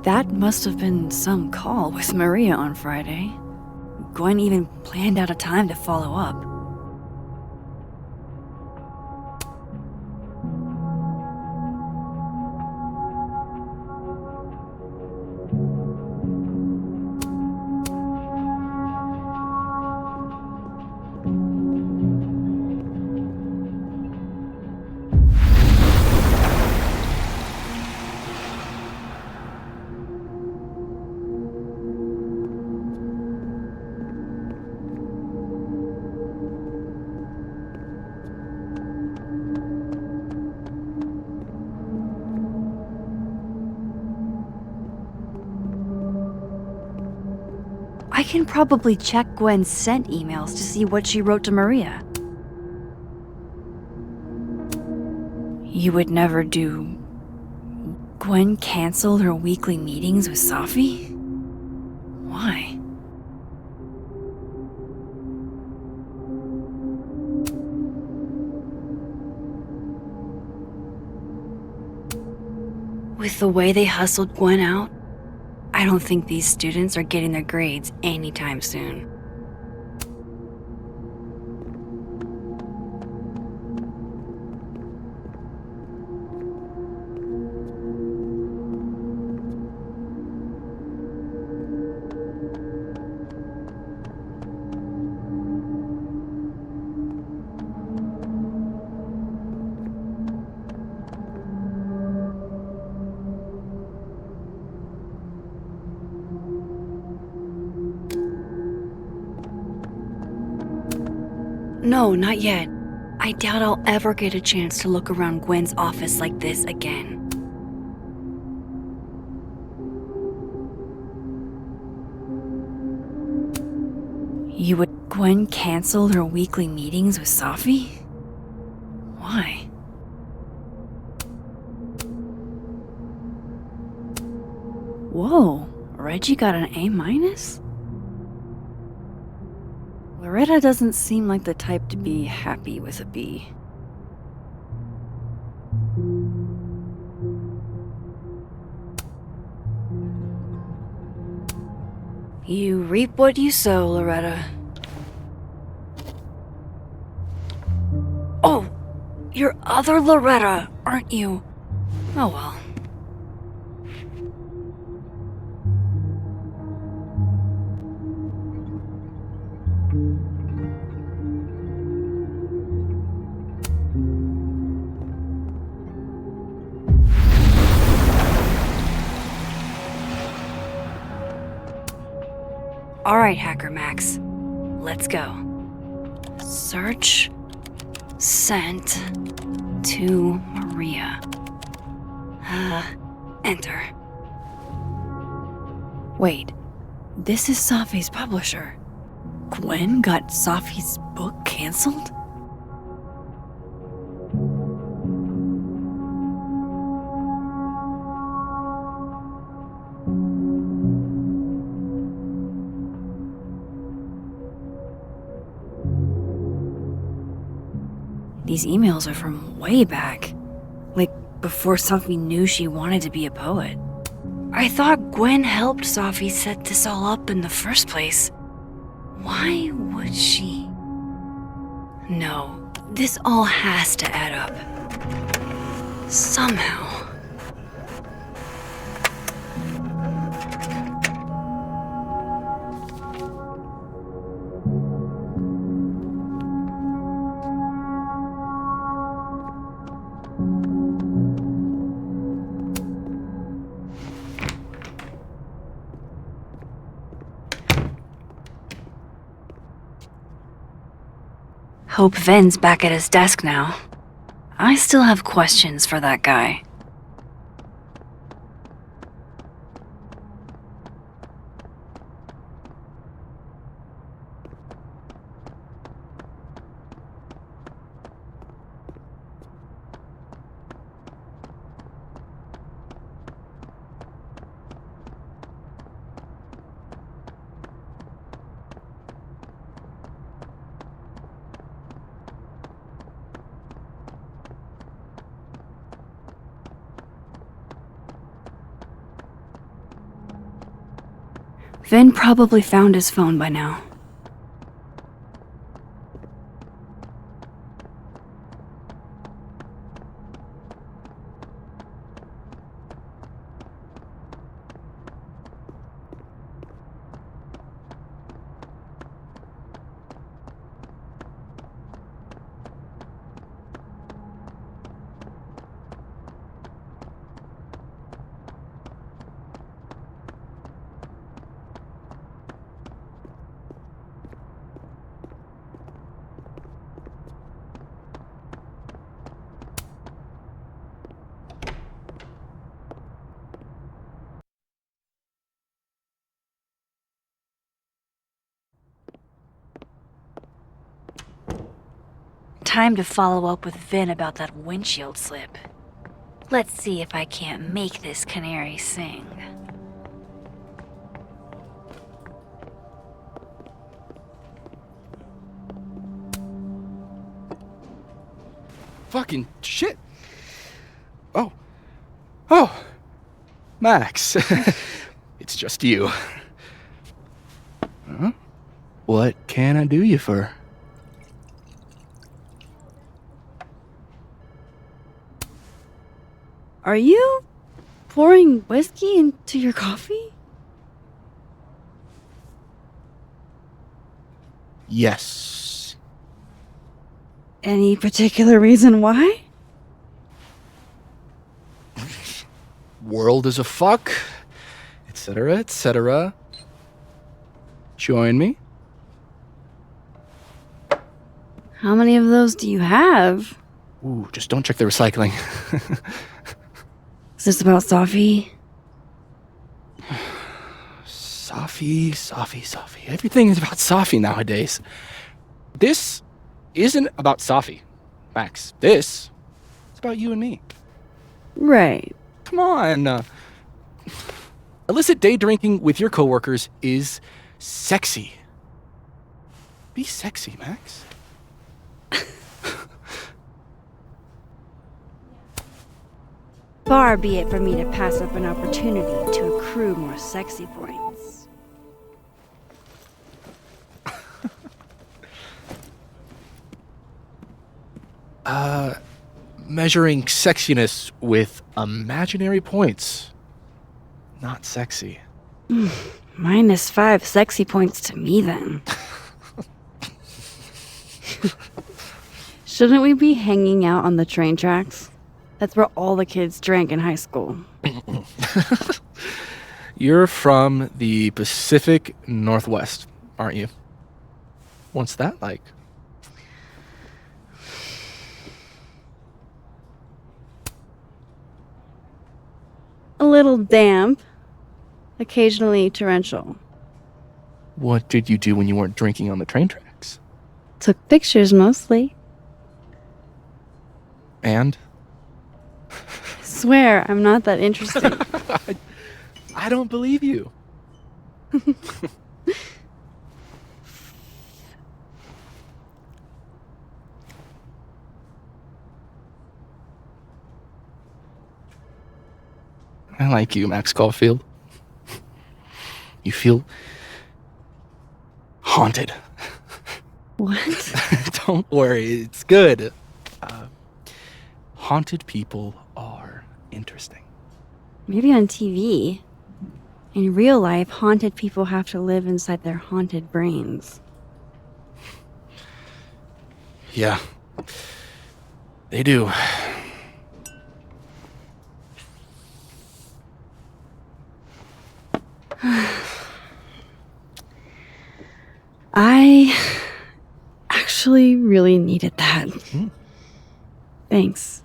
That must have been some call with Maria on Friday. Gwen even planned out a time to follow up. I can probably check Gwen's sent emails to see what she wrote to Maria. You would never do... Gwen canceled her weekly meetings with Safi? Why? With the way they hustled Gwen out, I don't think these students are getting their grades anytime soon. No, not yet. I doubt I'll ever get a chance to look around Gwen's office like this again. You would... Gwen canceled her weekly meetings with Safi? Why? Whoa, Reggie got an A-? Loretta doesn't seem like the type to be happy with a B. You reap what you sow, Loretta. Oh, you're other Loretta, aren't you? Oh well. All right, Hacker Max. Let's go. Search sent to Maria. Enter. Wait, this is Safi's publisher. Gwen got Safi's book canceled? These emails are from way back. Like, before Safi knew she wanted to be a poet. I thought Gwen helped Safi set this all up in the first place. Why would she? No, this all has to add up. Somehow. Hope Ven's back at his desk now. I still have questions for that guy. Vin probably found his phone by now. Time to follow up with Vin about that windshield slip. Let's see if I can't make this canary sing. Fucking shit. Oh. Max. It's just you. Huh? What can I do you for? Are you pouring whiskey into your coffee? Yes. Any particular reason why? World is a fuck, etc., etc. Join me. How many of those do you have? Ooh, just don't check the recycling. Is this about Safi? Safi. Everything is about Safi nowadays. This isn't about Safi, Max. This is about you and me. Right. Come on. Illicit day drinking with your coworkers is sexy. Be sexy, Max. Far be it for me to pass up an opportunity to accrue more sexy points. Measuring sexiness with imaginary points. Not sexy. -5 sexy points to me, then. Shouldn't we be hanging out on the train tracks? That's where all the kids drank in high school. You're from the Pacific Northwest, aren't you? What's that like? A little damp, occasionally torrential. What did you do when you weren't drinking on the train tracks? Took pictures mostly. And? Swear, I'm not that interesting. I don't believe you. I like you, Max Caulfield. You feel haunted. What? Don't worry, it's good. Haunted people are interesting. Maybe on TV. In real life, haunted people have to live inside their haunted brains. Yeah, they do. I actually really needed that. Thanks.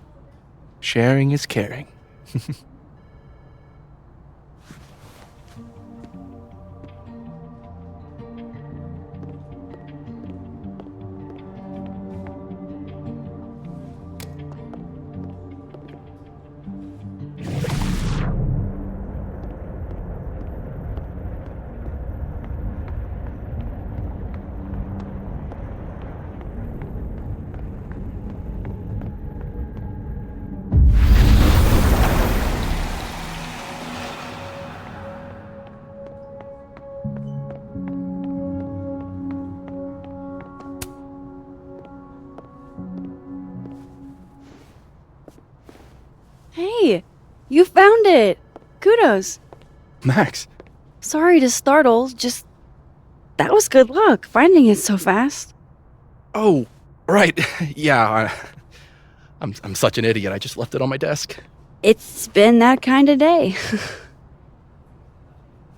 Sharing is caring. Hey, you found it! Kudos. Max. Sorry to startle, just... That was good luck, finding it so fast. Oh, right. Yeah, I'm such an idiot. I just left it on my desk. It's been that kind of day.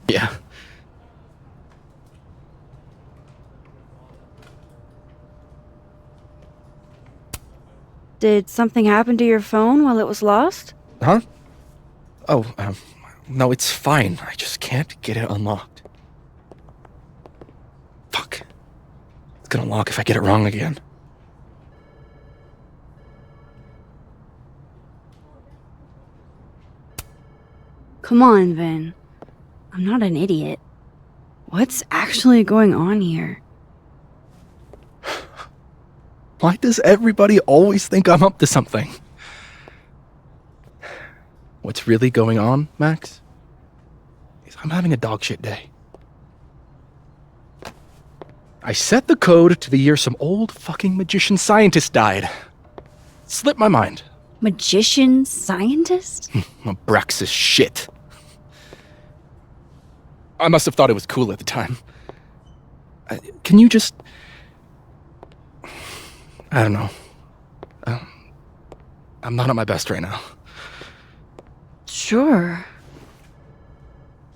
Yeah. Did something happen to your phone while it was lost? Huh? Oh, no, it's fine. I just can't get it unlocked. Fuck. It's gonna lock if I get it wrong again. Come on, Vin. I'm not an idiot. What's actually going on here? Why does everybody always think I'm up to something? What's really going on, Max, is I'm having a dogshit day. I set the code to the year some old fucking magician scientist died. Slipped my mind. Magician scientist? Abraxas shit. I must have thought it was cool at the time. Can you just... I don't know. I'm not at my best right now. Sure.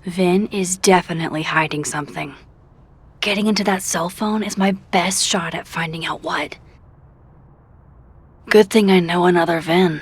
Vin is definitely hiding something. Getting into that cell phone is my best shot at finding out what. Good thing I know another Vin.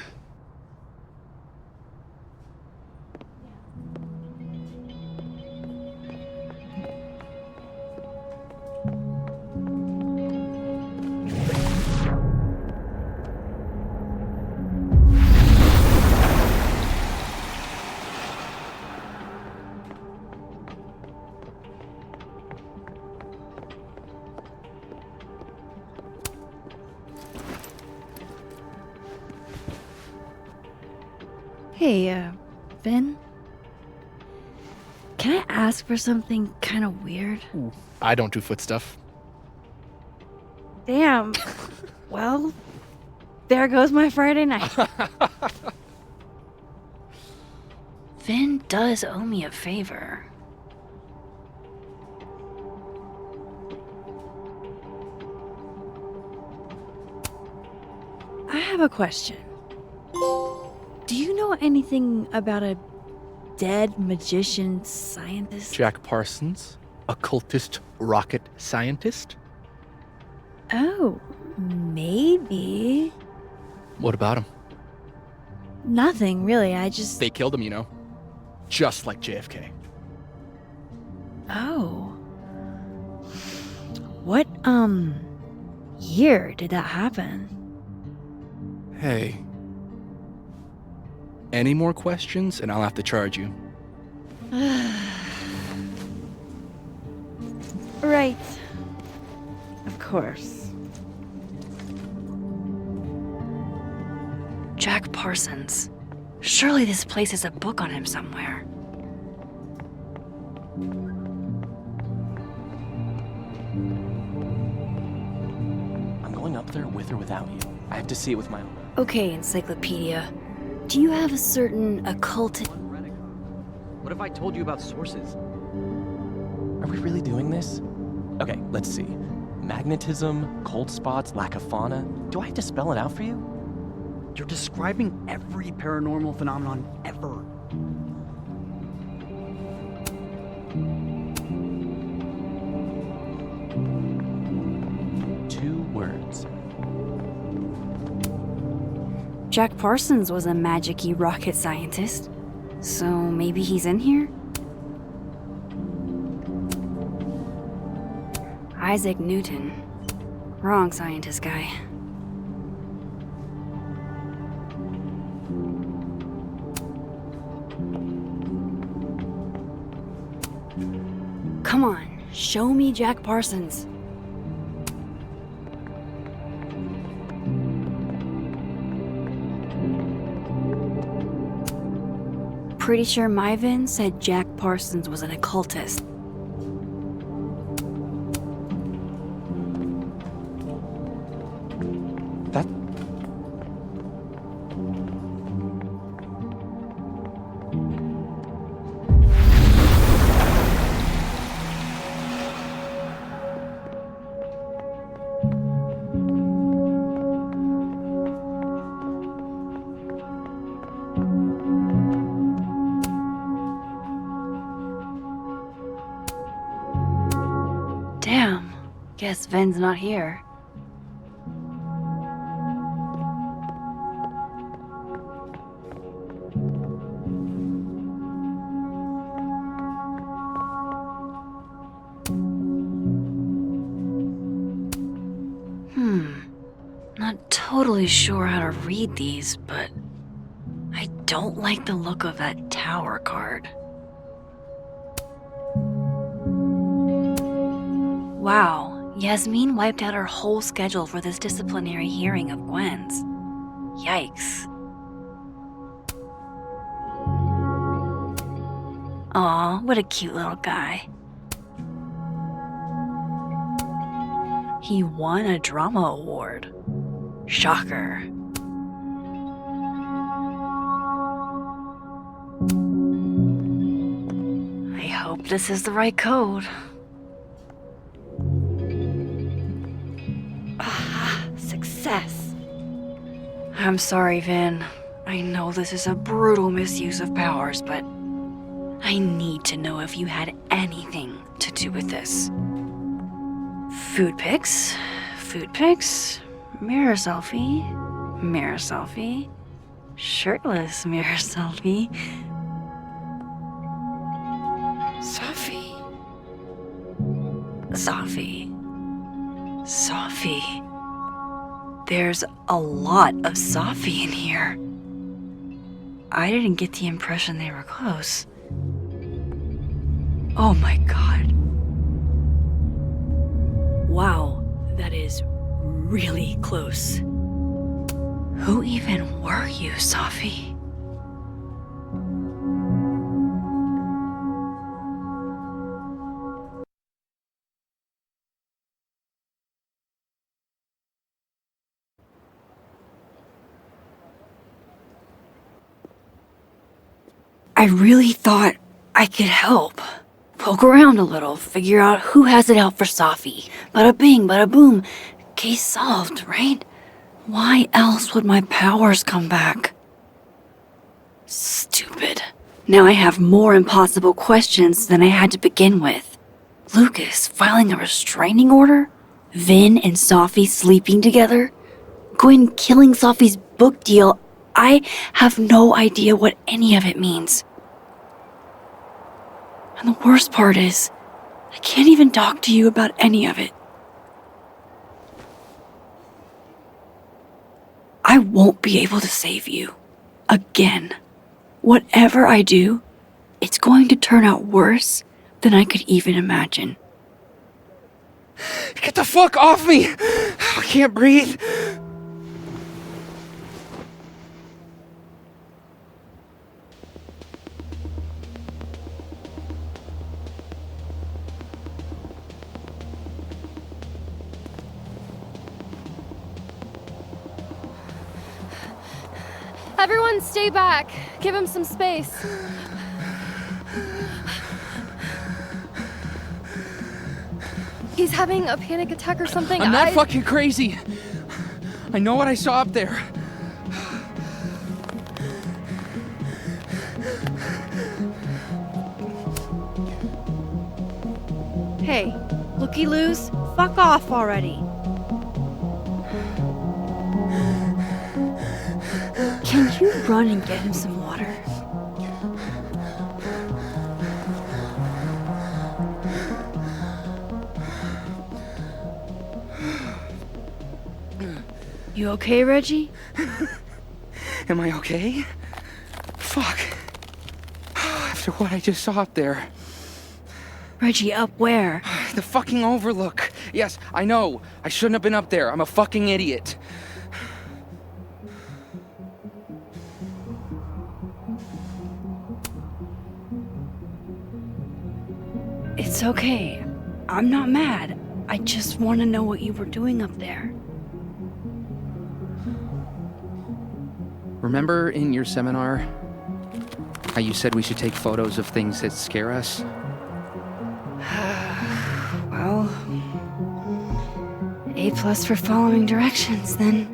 Hey, Vin? Can I ask for something kind of weird? Ooh, I don't do foot stuff. Damn. Well, there goes my Friday night. Vin does owe me a favor. I have a question. Do you know anything about a dead magician scientist? Jack Parsons, occultist rocket scientist? Oh, maybe. What about him? Nothing, really. I just... They killed him, you know. Just like JFK. Oh. What, year did that happen? Hey. Any more questions, and I'll have to charge you. Right. Of course. Jack Parsons. Surely this place has a book on him somewhere. I'm going up there with or without you. I have to see it with my own. Okay, Encyclopedia. Do you have a certain occult... What if I told you about sources? Are we really doing this? Okay, let's see. Magnetism, cold spots, lack of fauna. Do I have to spell it out for you? You're describing every paranormal phenomenon ever. Two words. Jack Parsons was a magic-y rocket scientist. So maybe he's in here? Isaac Newton. Wrong scientist guy. Come on, show me Jack Parsons. Pretty sure Myvin said Jack Parsons was an occultist. That... Damn, guess Ven's not here. Not totally sure how to read these, but I don't like the look of that tower card. Wow, Yasmin wiped out her whole schedule for this disciplinary hearing of Gwen's. Yikes. Aw, what a cute little guy. He won a drama award. Shocker. I hope this is the right code. Success. I'm sorry, Vin. I know this is a brutal misuse of powers, but I need to know if you had anything to do with this. Food pics, mirror selfie, shirtless mirror selfie. Sophie. There's a lot of Sophie in here. I didn't get the impression they were close. Oh my god. Wow, that is really close. Who even were you, Sophie? I really thought I could help. Poke around a little, figure out who has it out for Sophie. Bada bing, bada boom. Case solved, right? Why else would my powers come back? Stupid. Now I have more impossible questions than I had to begin with. Lucas filing a restraining order? Vin and Sophie sleeping together? Gwen killing Sophie's book deal? I have no idea what any of it means. And the worst part is, I can't even talk to you about any of it. I won't be able to save you. Again. Whatever I do, it's going to turn out worse than I could even imagine. Get the fuck off me! I can't breathe. Everyone stay back. Give him some space. He's having a panic attack or something. I'm not fucking crazy. I know what I saw up there. Hey, looky-loos, fuck off already. Can you run and get him some water? You okay, Reggie? Am I okay? Fuck. After what I just saw up there. Reggie, up where? The fucking overlook. Yes, I know. I shouldn't have been up there. I'm a fucking idiot. It's okay. I'm not mad. I just want to know what you were doing up there. Remember in your seminar how you said we should take photos of things that scare us? Well, A+ for following directions, then.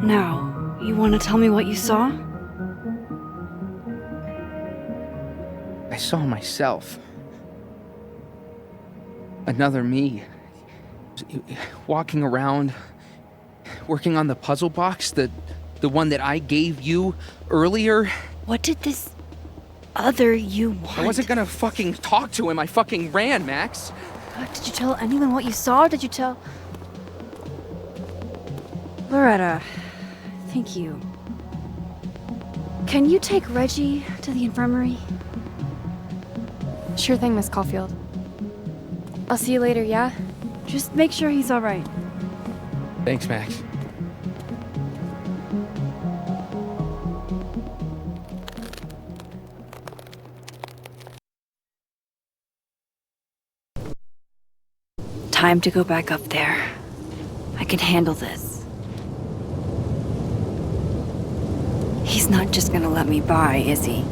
Now, you want to tell me what you saw? I saw myself. Another me. Walking around, working on the puzzle box, the one that I gave you earlier. What did this other you want? I wasn't gonna fucking talk to him. I fucking ran, Max. Did you tell anyone what you saw? Did you tell... Loretta, thank you. Can you take Reggie to the infirmary? Sure thing, Miss Caulfield. I'll see you later, yeah? Just make sure he's all right. Thanks, Max. Time to go back up there. I can handle this. He's not just gonna let me by, is he?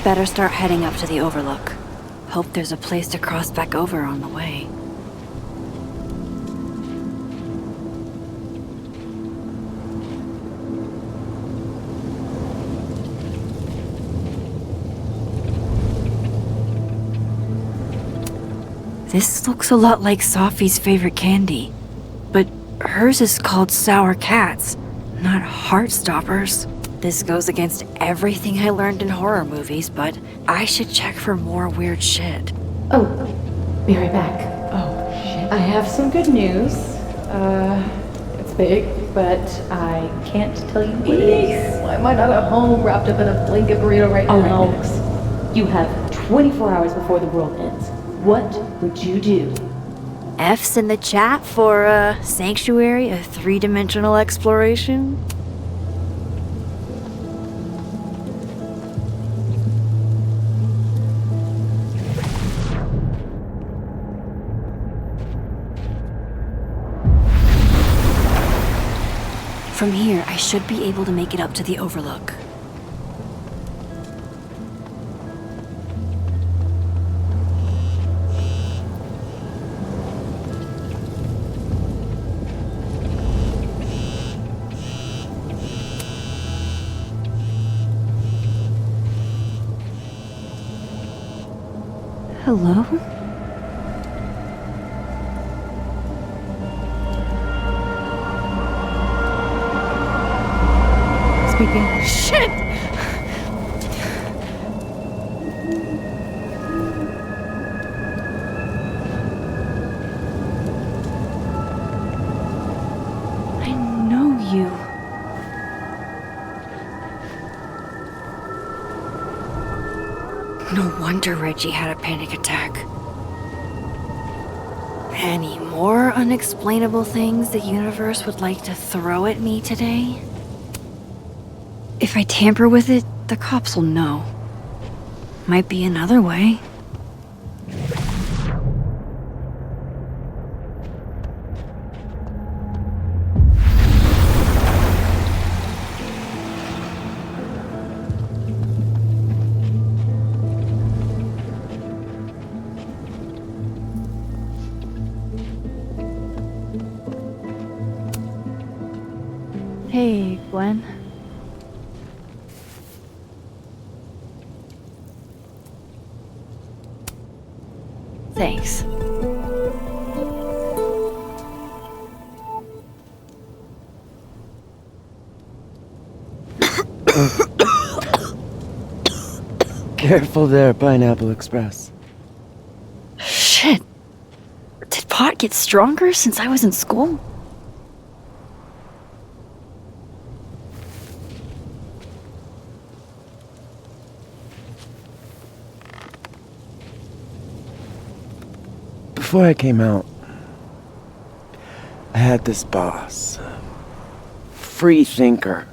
Better start heading up to the overlook. Hope there's a place to cross back over on the way. This looks a lot like Sophie's favorite candy, but hers is called Sour Cats, not Heartstoppers. This goes against everything I learned in horror movies, but I should check for more weird shit. Oh, be right back. Oh, shit. I have some good news. It's big, but I can't tell you what it is. Why am I not at home wrapped up in a blanket burrito right now? All right, Max. You have 24 hours before the world ends. What would you do? F's in the chat for Sanctuary, a 3-dimensional exploration. From here, I should be able to make it up to the overlook. Hello? Speaking. Shit! I know you. No wonder Reggie had a panic attack. Any more unexplainable things the universe would like to throw at me today? If I tamper with it, the cops will know. Might be another way. Hey, Gwen. Thanks. Careful there, Pineapple Express. Shit. Did pot get stronger since I was in school? Before I came out, I had this boss, free thinker,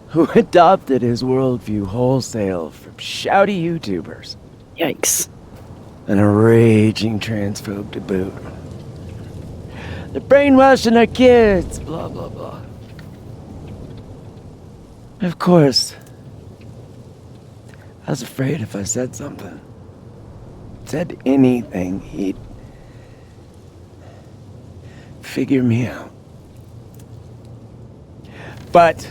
who adopted his worldview wholesale from shouty YouTubers. Yikes. And a raging transphobe to boot. They're brainwashing our kids, blah, blah, blah. Of course, I was afraid if I said something, said anything, he'd figure me out. But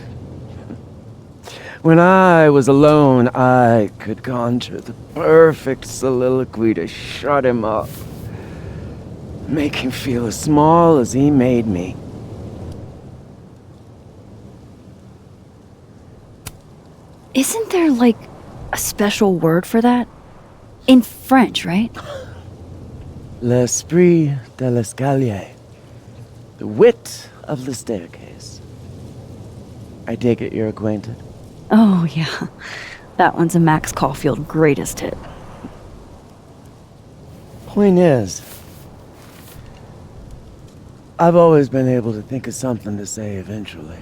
when I was alone, I could conjure the perfect soliloquy to shut him up, make him feel as small as he made me. Isn't there, like, a special word for that? In French, right? L'esprit de l'escalier. The wit of the staircase. I take it you're acquainted? Oh, yeah. That one's a Max Caulfield greatest hit. Point is, I've always been able to think of something to say eventually.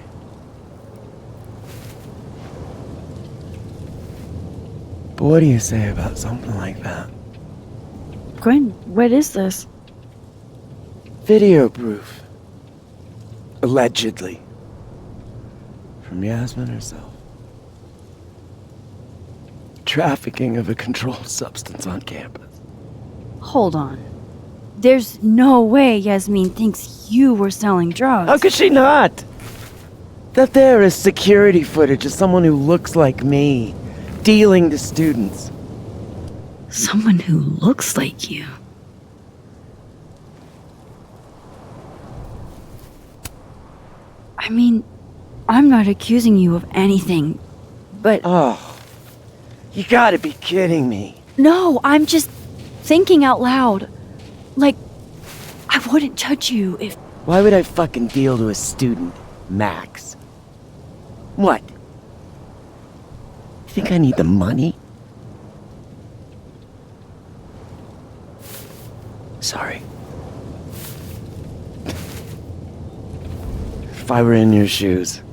But what do you say about something like that? Gwen, what is this? Video proof. Allegedly. From Yasmin herself. Trafficking of a controlled substance on campus. Hold on. There's no way Yasmin thinks you were selling drugs. How could she not? That there is security footage of someone who looks like me, dealing to students. Someone who looks like you. I mean, I'm not accusing you of anything, but... Oh, you gotta be kidding me. No, I'm just thinking out loud. Like, I wouldn't judge you if... Why would I fucking deal to a student, Max? What? You think I need the money? Sorry. If I were in your shoes,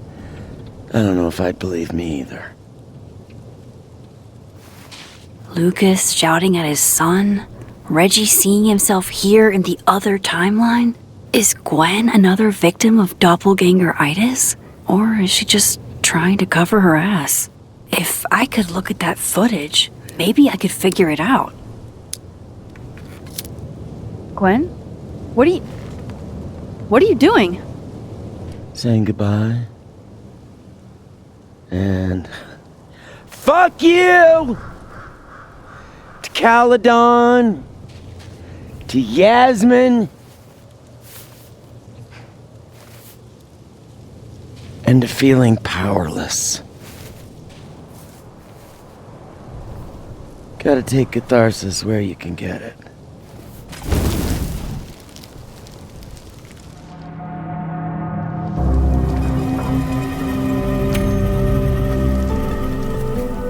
I don't know if I'd believe me either. Lucas shouting at his son? Reggie seeing himself here in the other timeline? Is Gwen another victim of doppelganger-itis? Or is she just trying to cover her ass? If I could look at that footage, maybe I could figure it out. Gwen? What are you doing? Saying goodbye. And... fuck you! To Caledon, to Yasmin, and to feeling powerless. Gotta take catharsis where you can get it.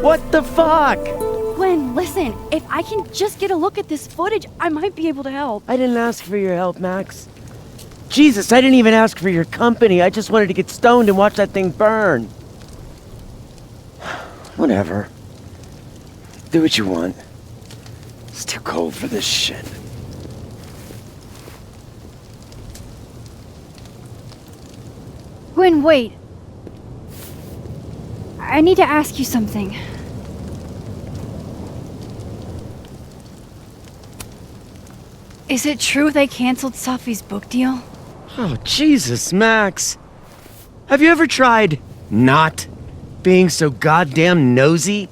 What the fuck? Gwen, listen, if I can just get a look at this footage, I might be able to help. I didn't ask for your help, Max. Jesus, I didn't even ask for your company. I just wanted to get stoned and watch that thing burn. Whatever. Do what you want. It's too cold for this shit. Gwen, wait. I need to ask you something. Is it true they canceled Safi's book deal? Oh, Jesus, Max. Have you ever tried not being so goddamn nosy?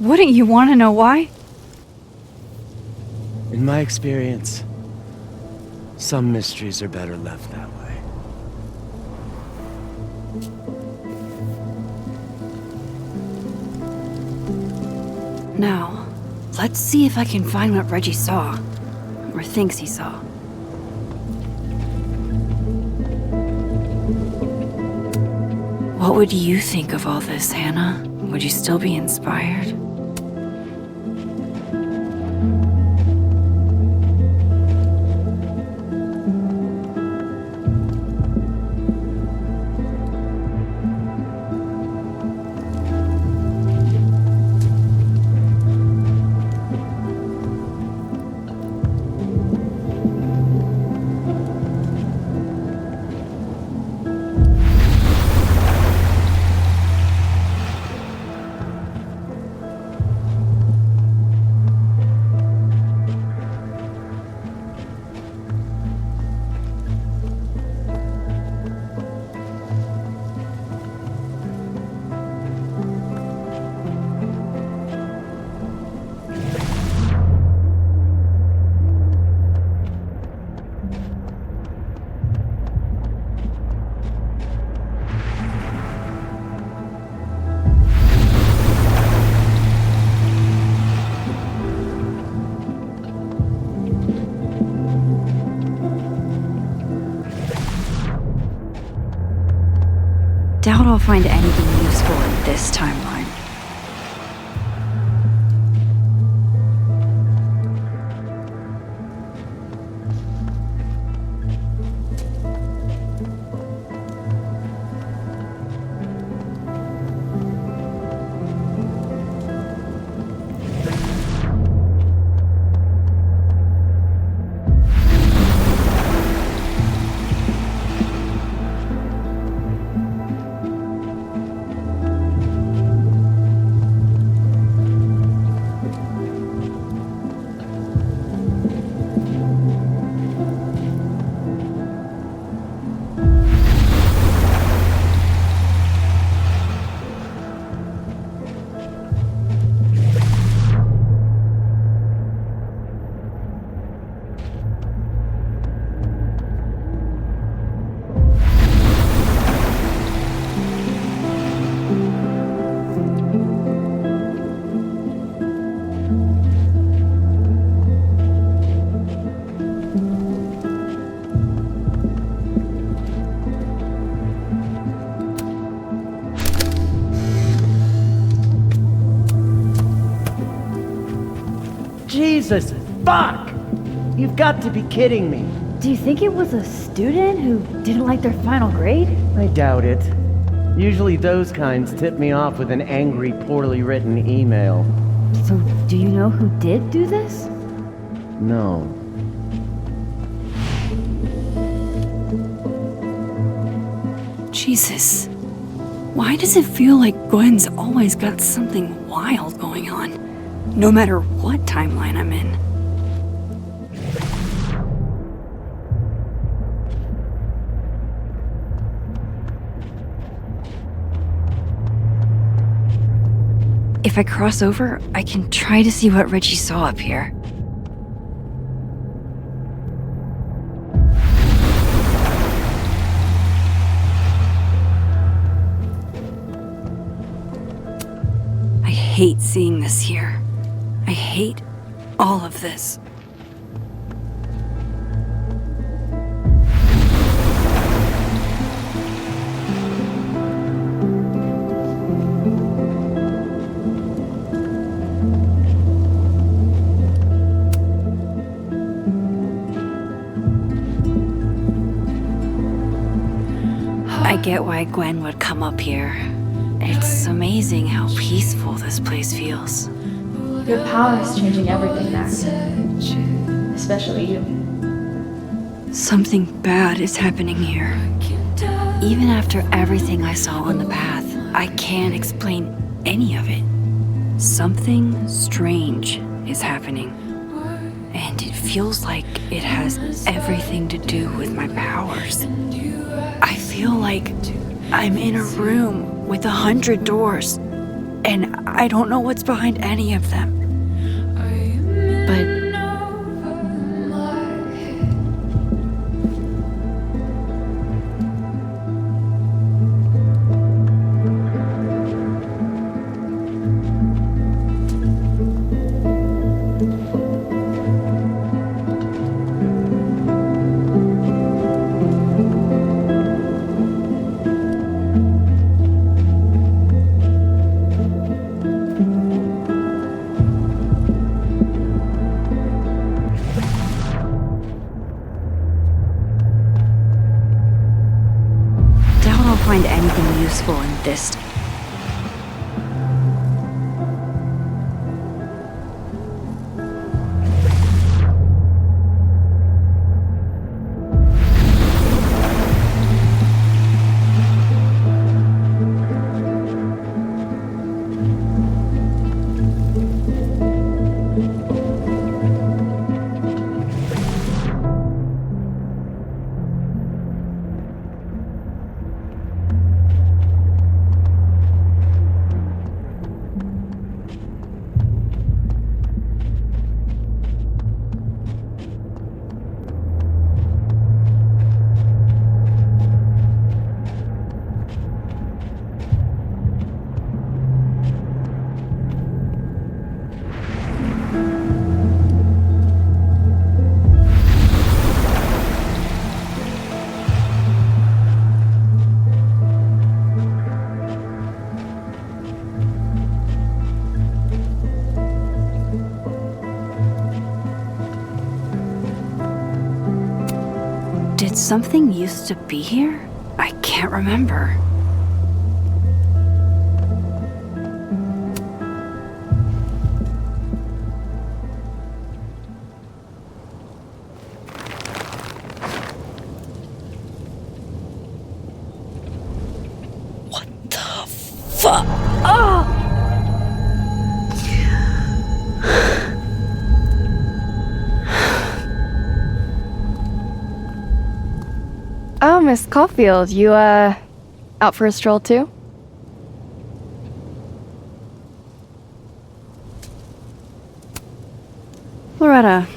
Wouldn't you want to know why? In my experience, some mysteries are better left that way. Now, let's see if I can find what Reggie saw. Or thinks he saw. What would you think of all this, Hannah? Would you still be inspired? Doubt I'll find anything useful in this timeline. Jesus, fuck! You've got to be kidding me. Do you think it was a student who didn't like their final grade? I doubt it. Usually those kinds tip me off with an angry, poorly written email. So, do you know who did do this? No. Jesus. Why does it feel like Gwen's always got something wild going on? No matter what timeline I'm in. If I cross over, I can try to see what Reggie saw up here. I hate seeing this here. I hate all of this. I get why Gwen would come up here. It's amazing how peaceful this place feels. Your power is changing everything, Max. Especially you. Something bad is happening here. Even after everything I saw on the path, I can't explain any of it. Something strange is happening. And it feels like it has everything to do with my powers. I feel like I'm in a room with 100 doors, and I don't know what's behind any of them. But find anything useful in this. Did something used to be here? I can't remember. What the fuck? Oh! Oh, Miss Caulfield, you, out for a stroll too? Loretta,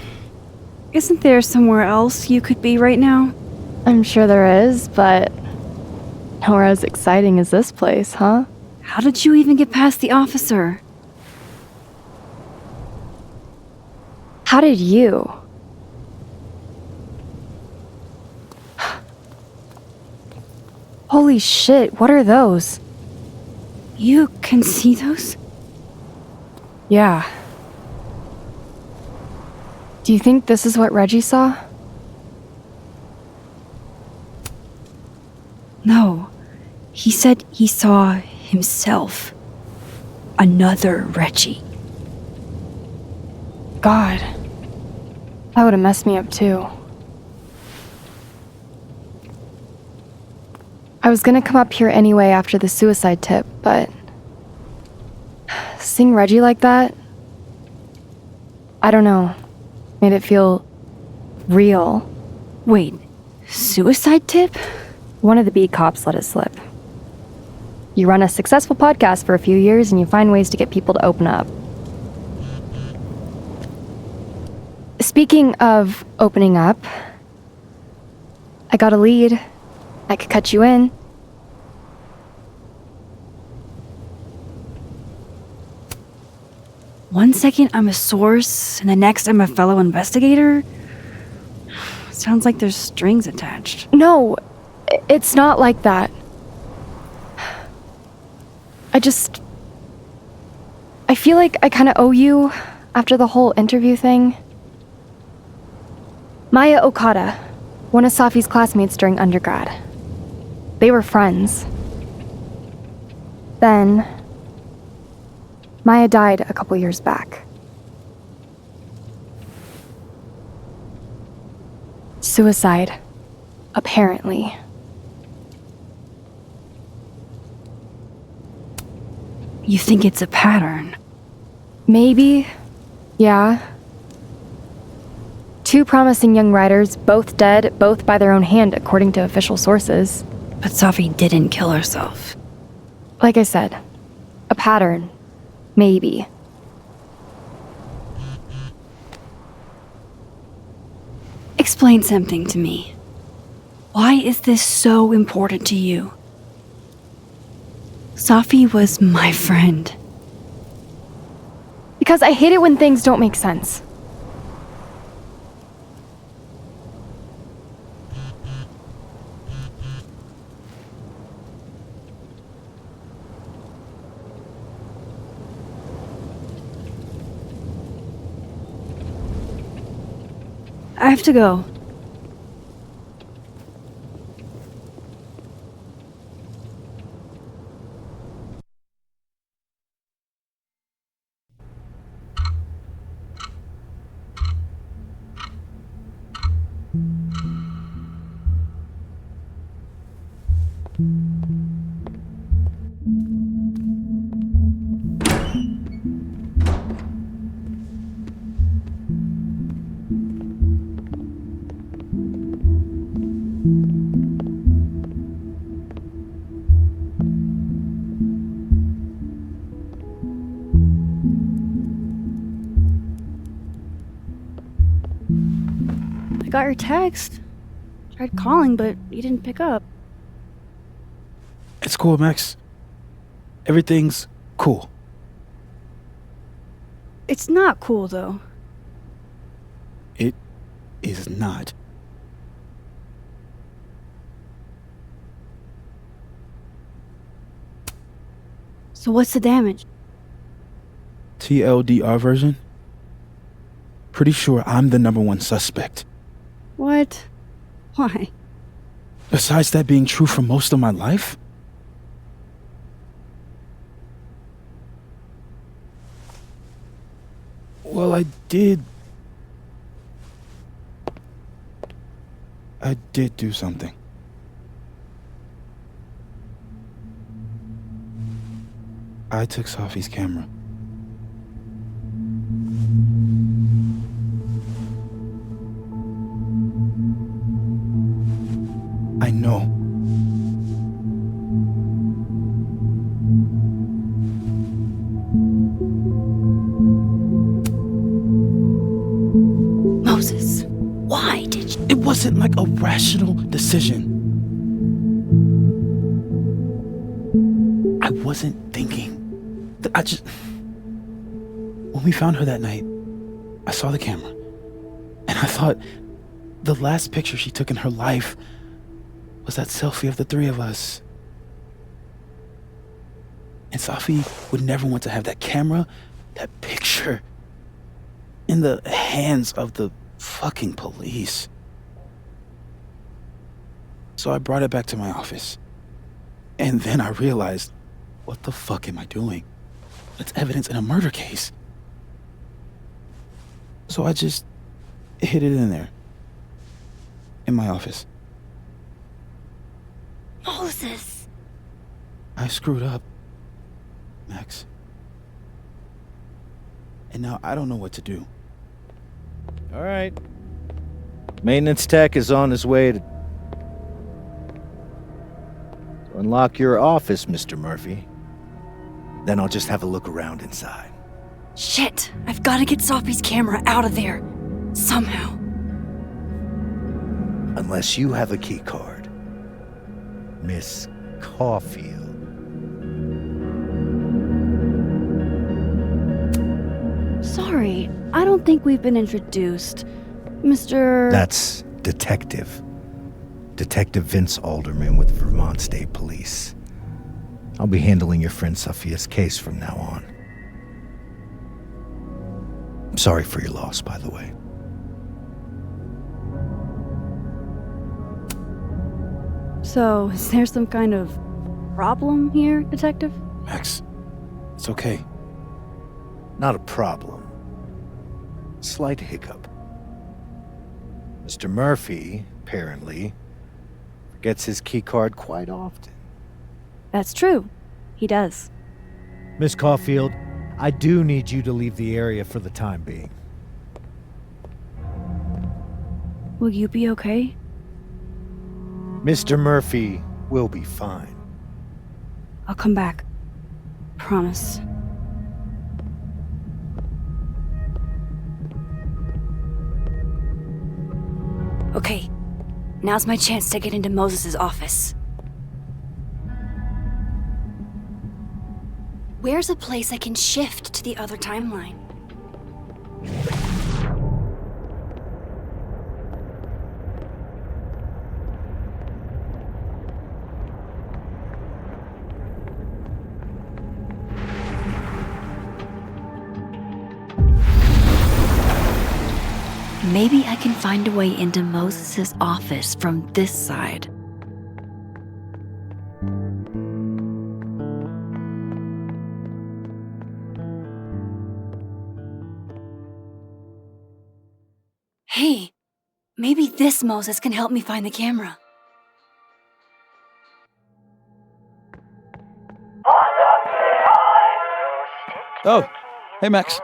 isn't there somewhere else you could be right now? I'm sure there is, but nowhere as exciting as this place, huh? How did you even get past the officer? How did you? Holy shit, what are those? You can see those? Yeah. Do you think this is what Reggie saw? No. He said he saw himself. Another Reggie. God. That would have messed me up too. I was gonna come up here anyway after the suicide tip, but seeing Reggie like that, I don't know, made it feel real. Wait, suicide tip? One of the beat cops let it slip. You run a successful podcast for a few years and you find ways to get people to open up. Speaking of opening up, I got a lead. I could cut you in. One second I'm a source, and the next I'm a fellow investigator? Sounds like there's strings attached. No, it's not like that. I feel like I kind of owe you after the whole interview thing. Maya Okada, one of Safi's classmates during undergrad. They were friends. Then, Maya died a couple years back. Suicide, apparently. You think it's a pattern? Maybe, yeah. 2 promising young writers, both dead, both by their own hand, according to official sources. But Safi didn't kill herself. Like I said, a pattern. Maybe. Explain something to me. Why is this so important to you? Safi was my friend. Because I hate it when things don't make sense. I have to go. I got your text. Tried calling, but you didn't pick up. It's cool, Max. Everything's cool. It's not cool, though. It is not. So what's the damage? TLDR version? Pretty sure I'm the #1 suspect. What? Why? Besides that being true for most of my life? Well, I did do something. I took Safi's camera. I know. Moses, why did you? It wasn't like a rational decision. I wasn't thinking. When we found her that night, I saw the camera, and I thought the last picture she took in her life was that selfie of the 3 of us. And Safi would never want to have that camera, that picture, in the hands of the fucking police. So I brought it back to my office. And then I realized, what the fuck am I doing? That's evidence in a murder case. So I just hid it in there. In my office. Moses! I screwed up, Max. And now I don't know what to do. All right. Maintenance tech is on his way to... Unlock your office, Mr. Murphy. Then I'll just have a look around inside. Shit! I've got to get Sophie's camera out of there. Somehow. Unless you have a key card. Miss Caulfield. Sorry, I don't think we've been introduced. Mr. That's Detective. Detective Vince Alderman with Vermont State Police. I'll be handling your friend Sophia's case from now on. I'm sorry for your loss, by the way. So, is there some kind of problem here, Detective? Max, it's okay. Not a problem. Slight hiccup. Mr. Murphy, apparently, forgets his key card quite often. That's true. He does. Miss Caulfield, I do need you to leave the area for the time being. Will you be okay? Mr. Murphy will be fine. I'll come back. Promise. Okay, now's my chance to get into Moses' office. Where's a place I can shift to the other timeline? Maybe I can find a way into Moses' office from this side. Hey, maybe this Moses can help me find the camera. Oh, hey Max.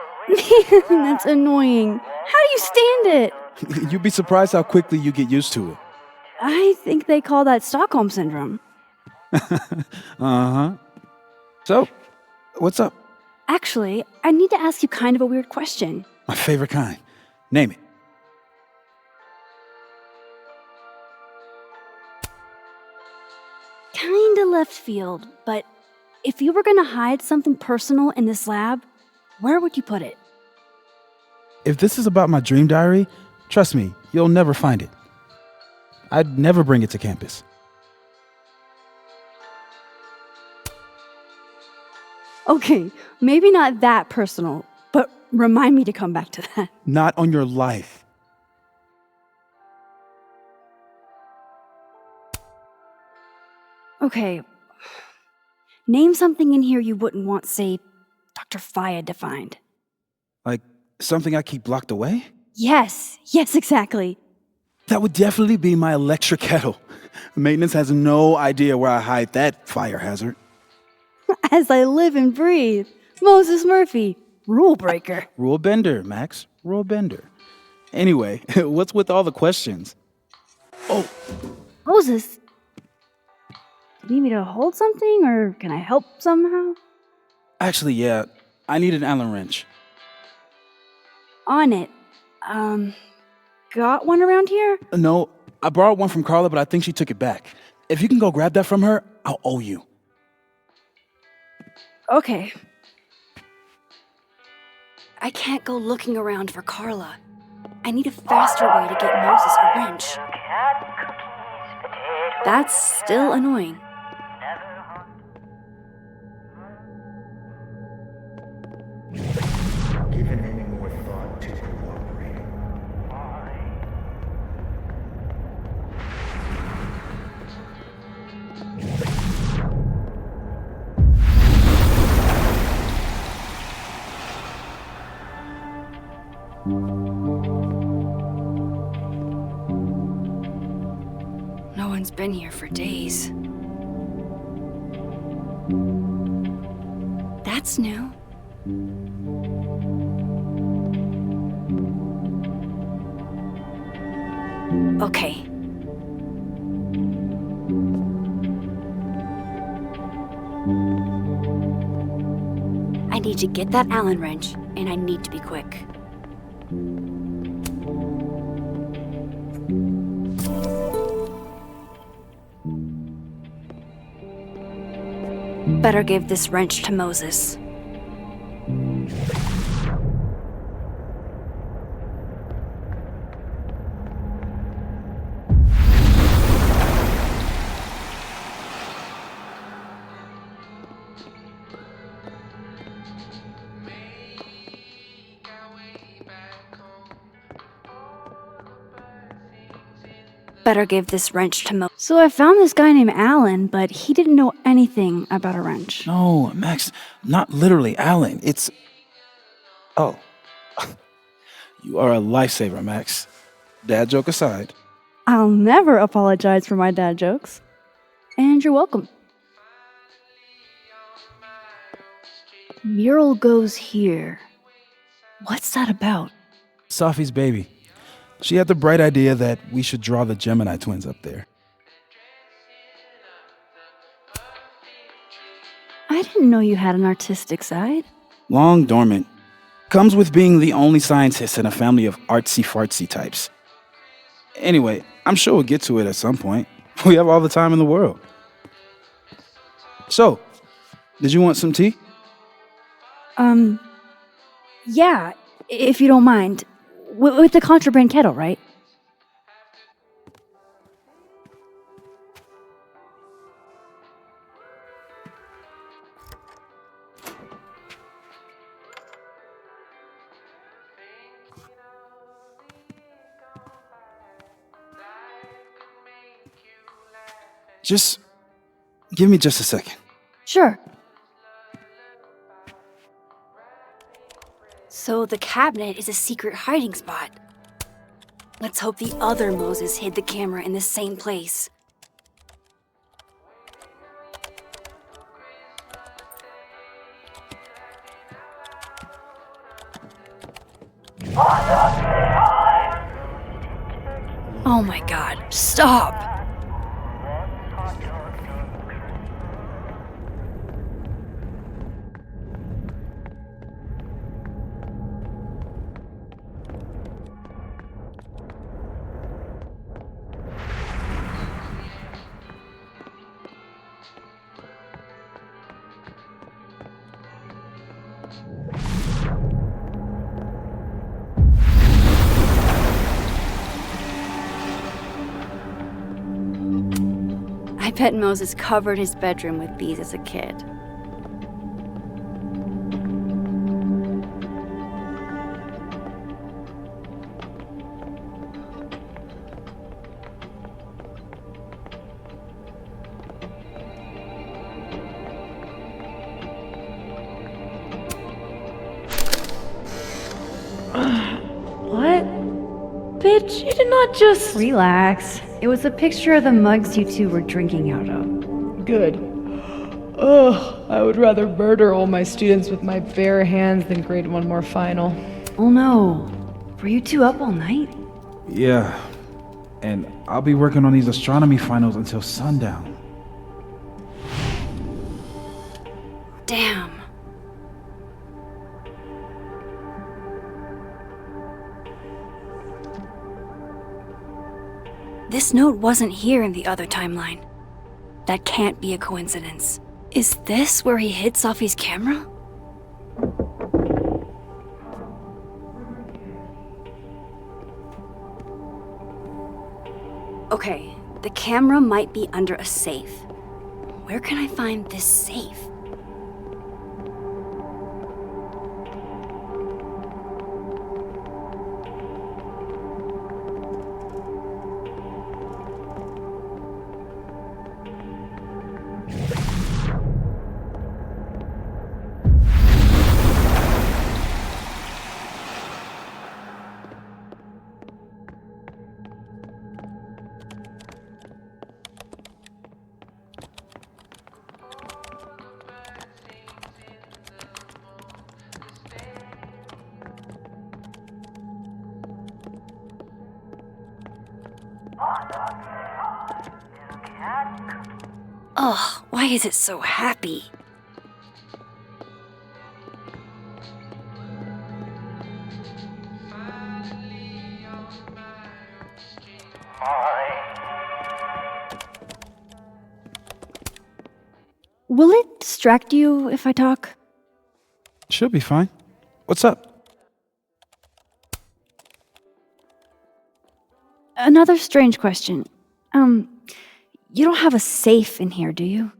That's annoying. How do you stand it? You'd be surprised how quickly you get used to it. I think they call that Stockholm Syndrome. Uh-huh. So, what's up? Actually, I need to ask you kind of a weird question. My favorite kind. Name it. Kinda left field, but if you were gonna hide something personal in this lab, where would you put it? If this is about my dream diary, trust me, you'll never find it. I'd never bring it to campus. Okay, maybe not that personal, but remind me to come back to that. Not on your life. Okay. Name something in here you wouldn't want, say, Dr. Fayed to find. Like something I keep locked away? Yes, exactly. That would definitely be my electric kettle. Maintenance has no idea where I hide that fire hazard. As I live and breathe. Moses Murphy, rule breaker. Rule bender, Max. Rule bender. Anyway, what's with all the questions? Oh, Moses, do you need me to hold something or can I help somehow? actually, yeah. I need an Allen wrench. On it. Got one around here? No, I borrowed one from Carla, but I think she took it back. If you can go grab that from her, I'll owe you. Okay. I can't go looking around for Carla. I need a faster way to get Moses a wrench. That's still annoying. Given any more thought to cooperating? No one's been here for days. That's new. Okay. I need to get that Allen wrench, and I need to be quick. Better give this wrench to Moses. Better give this wrench to Moses. So I found this guy named Allen, but he didn't know anything about a wrench. No, Max, not literally Alan. It's... Oh. You are a lifesaver, Max. Dad joke aside. I'll never apologize for my dad jokes. And you're welcome. Mural goes here. What's that about? Safi's baby. She had the bright idea that we should draw the Gemini twins up there. I didn't know you had an artistic side. Long dormant. Comes with being the only scientist in a family of artsy-fartsy types. Anyway, I'm sure we'll get to it at some point. We have all the time in the world. So, did you want some tea? Yeah, if you don't mind. With the contraband kettle, right? Just give me just a second. Sure. So the cabinet is a secret hiding spot. Let's hope the other Moses hid the camera in the same place. Oh my god, stop! I bet Moses covered his bedroom with these as a kid. What? Bitch, you did not just... Relax. It was a picture of the mugs you two were drinking out of. Good. Ugh, I would rather murder all my students with my bare hands than grade one more final. Oh no. Were you two up all night? Yeah. And I'll be working on these astronomy finals until sundown. Damn. This note wasn't here in the other timeline. That can't be a coincidence. Is this where he hid Safi's camera? Okay, the camera might be under a safe. Where can I find this safe? Ugh, why is it so happy? Will it distract you if I talk? She'll be fine. What's up? Another strange question. You don't have a safe in here, do you?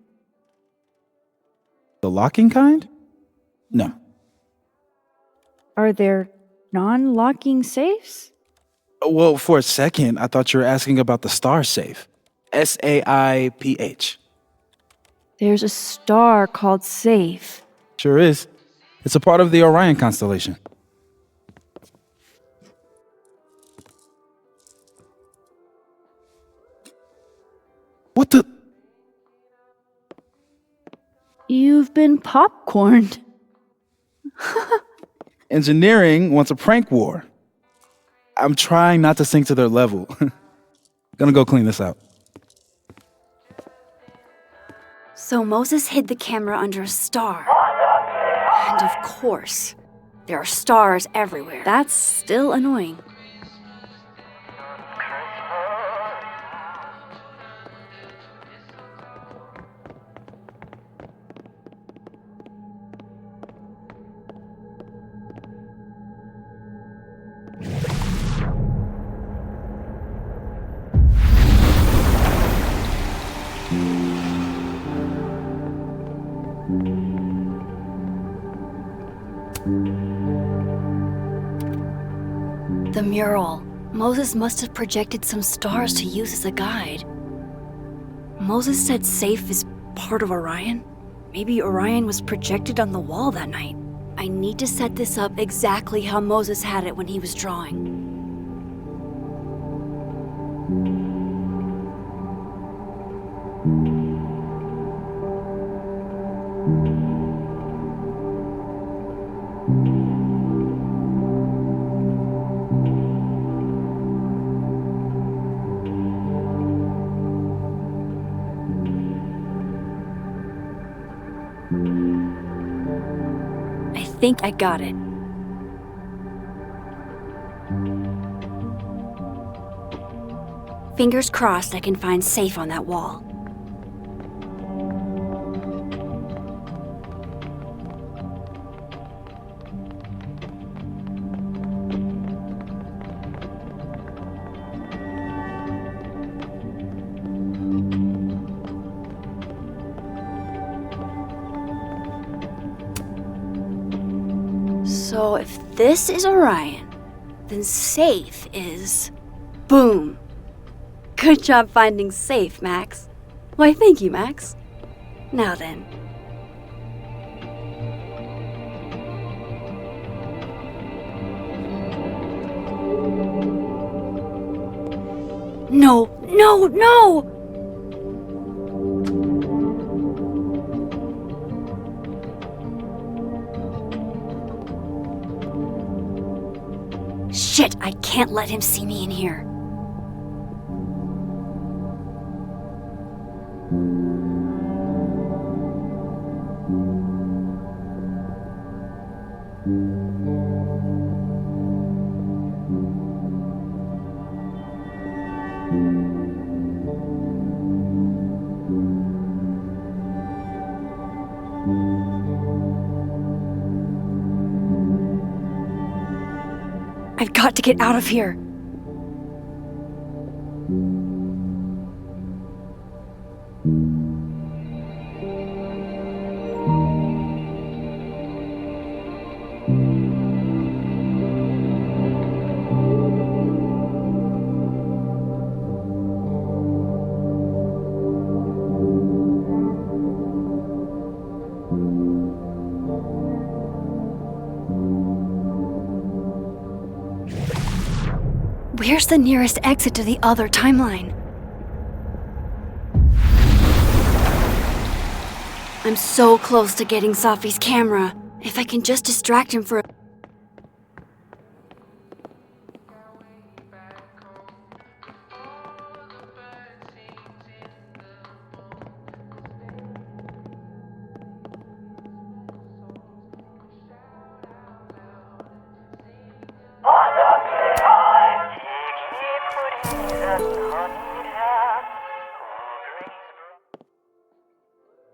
The locking kind? No. Are there non-locking safes? Well, for a second, I thought you were asking about the star safe. SAIPH. There's a star called Safe. Sure is. It's a part of the Orion constellation. What the? You've been popcorned. Engineering wants a prank war. I'm trying not to sink to their level. Gonna go clean this out. So Moses hid the camera under a star. And of course, there are stars everywhere. That's still annoying. The mural. Moses must have projected some stars to use as a guide. Moses said Safe is part of Orion? Maybe Orion was projected on the wall that night. I need to set this up exactly how Moses had it when he was drawing. I think I got it. Fingers crossed I can find Safe on that wall. So if this is Orion, then Safe is... Boom! Good job finding Safe, Max. Why, thank you, Max. Now then. No, no, no! Shit, I can't let him see me in here. I've got to get out of here. Where's the nearest exit to the other timeline? I'm so close to getting Safi's camera. If I can just distract him for a...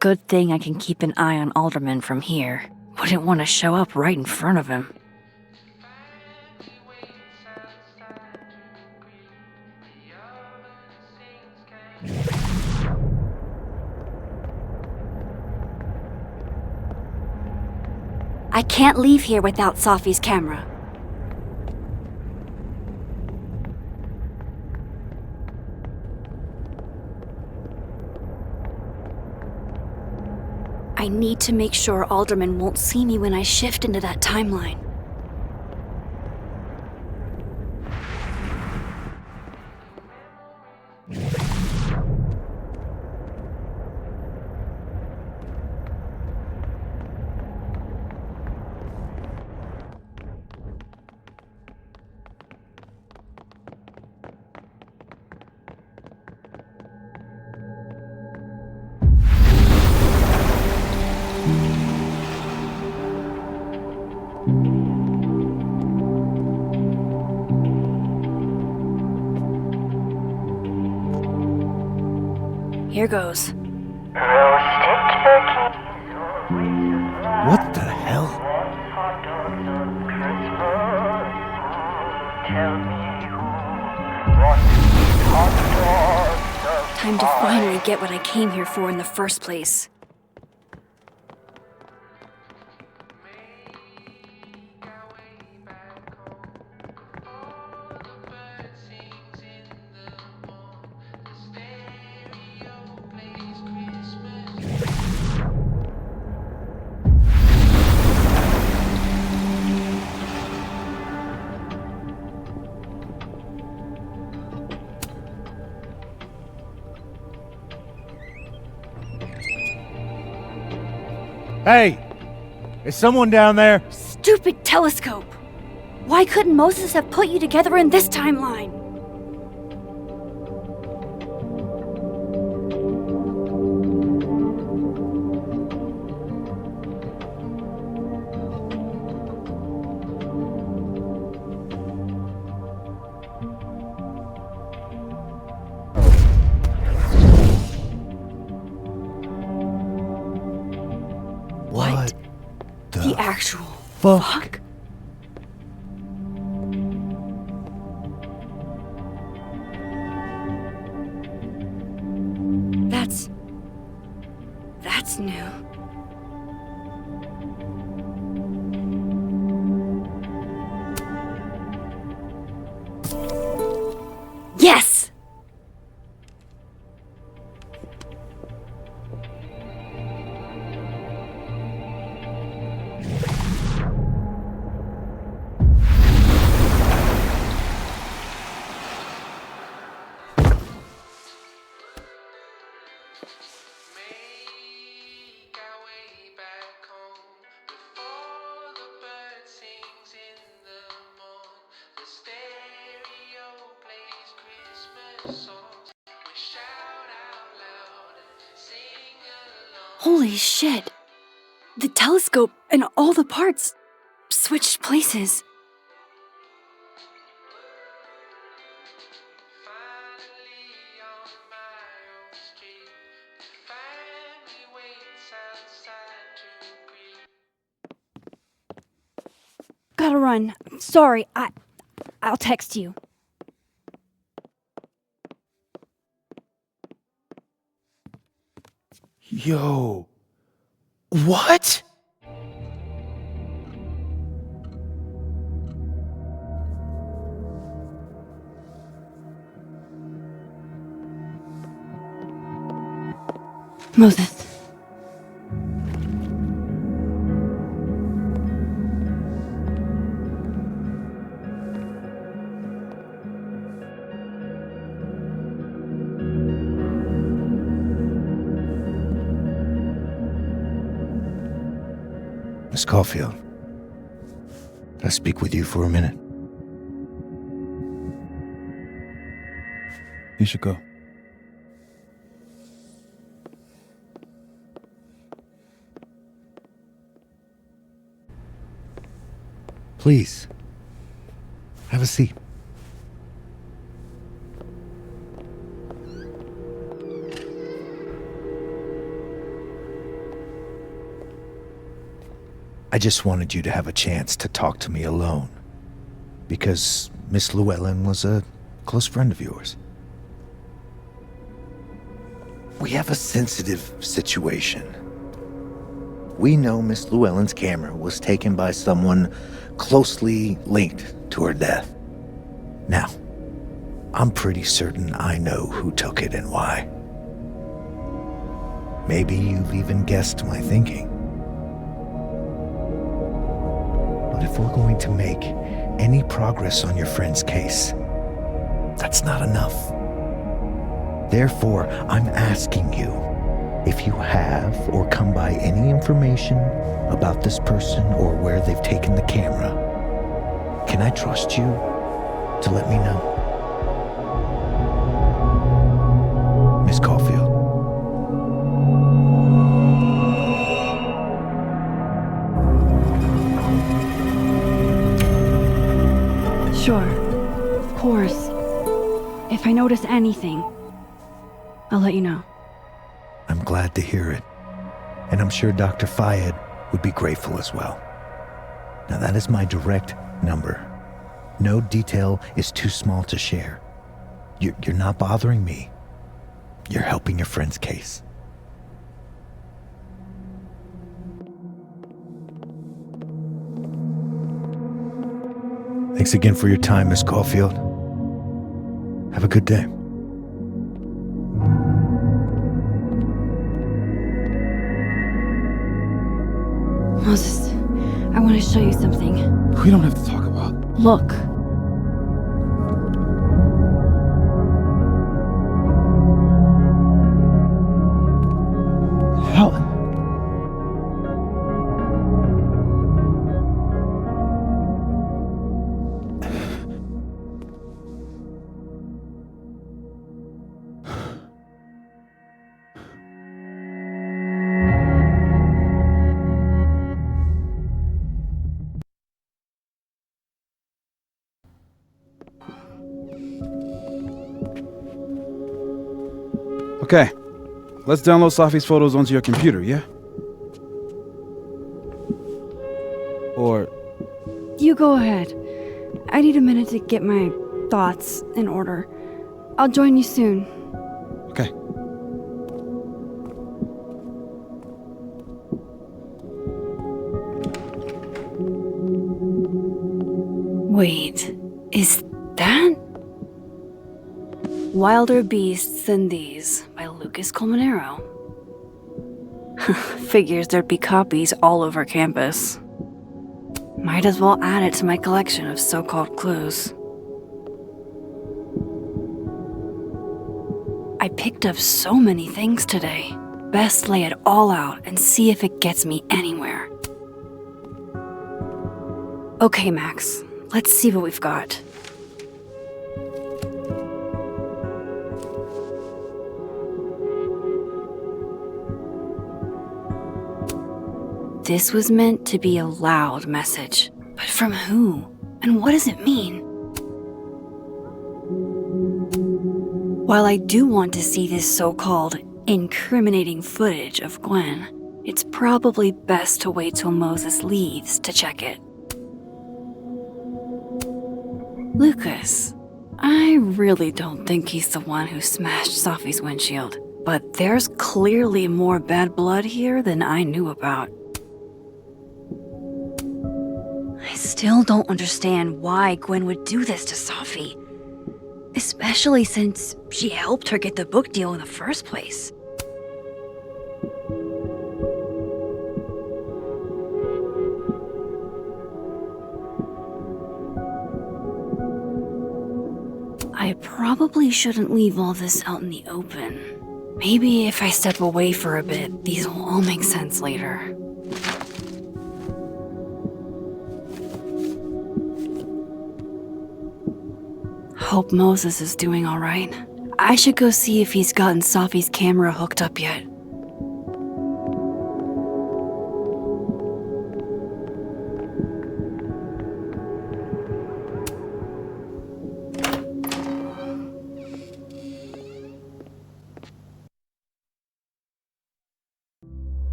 Good thing I can keep an eye on Alderman from here. Wouldn't want to show up right in front of him. I can't leave here without Sophie's camera. I need to make sure Alderman won't see me when I shift into that timeline. Here goes. What the hell? Time to finally get what I came here for in the first place. Hey! Is someone down there? Stupid telescope! Why couldn't Moses have put you together in this timeline? What The actual fuck? That's new. Yes! Holy shit! The telescope and all the parts switched places. Gotta run. Sorry, I'll text you. Yo. What? Moses. Miss Caulfield, can I speak with you for a minute? You should go. Please, have a seat. I just wanted you to have a chance to talk to me alone. Because Miss Llewellyn was a close friend of yours. We have a sensitive situation. We know Miss Llewellyn's camera was taken by someone closely linked to her death. Now, I'm pretty certain I know who took it and why. Maybe you've even guessed my thinking. But if we're going to make any progress on your friend's case, that's not enough. Therefore, I'm asking you if you have or come by any information about this person or where they've taken the camera. Can I trust you to let me know? Miss Caulfield. Sure. Of course. If I notice anything, I'll let you know. I'm glad to hear it. And I'm sure Dr. Fayed would be grateful as well. Now that is my direct number. No detail is too small to share. You're not bothering me. You're helping your friend's case. Thanks again for your time, Miss Caulfield. Have a good day. Moses, I want to show you something. We don't have to talk about. Look. Helen. Okay, let's download Safi's photos onto your computer, yeah? Or... You go ahead. I need a minute to get my thoughts in order. I'll join you soon. Okay. Wait, is that? Wilder Beasts Than These by Lucas Colmenero. Figures there'd be copies all over campus. Might as well add it to my collection of so-called clues. I picked up so many things today. Best lay it all out and see if it gets me anywhere. Okay, Max, let's see what we've got. This was meant to be a loud message, but from who? And what does it mean? While I do want to see this so-called incriminating footage of Gwen, it's probably best to wait till Moses leaves to check it. Lucas, I really don't think he's the one who smashed Safi's windshield, but there's clearly more bad blood here than I knew about. I still don't understand why Gwen would do this to Safi, especially since she helped her get the book deal in the first place. I probably shouldn't leave all this out in the open. Maybe if I step away for a bit, these will all make sense later. Hope Moses is doing all right. I should go see if he's gotten Safi's camera hooked up yet.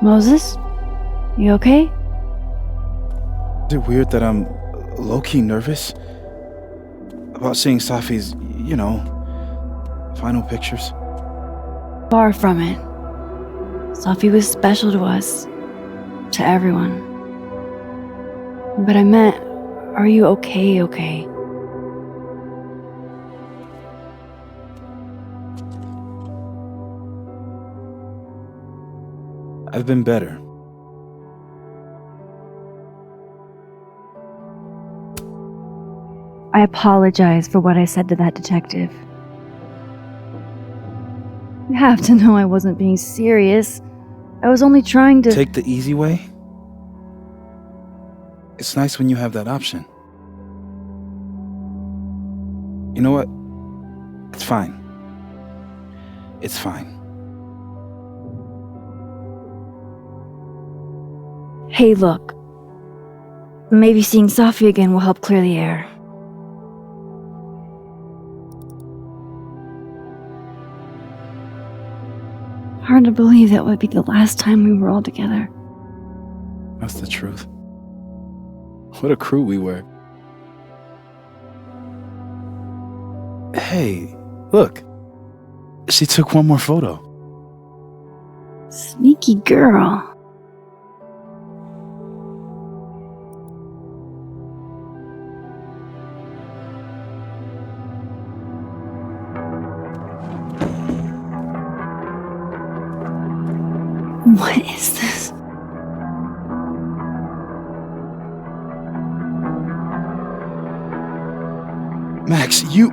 Moses? You okay? Is it weird that I'm low-key nervous about seeing Safi's, final pictures? Far from it. Safi was special to us. To everyone. But I meant, are you okay? I've been better. I apologize for what I said to that detective. You have to know I wasn't being serious. I was only trying to— Take the easy way? It's nice when you have that option. You know what? It's fine. It's fine. Hey, look. Maybe seeing Safi again will help clear the air. Hard to believe that would be the last time we were all together. That's the truth. What a crew we were. Hey, look. She took one more photo. Sneaky girl. What is this? Max, you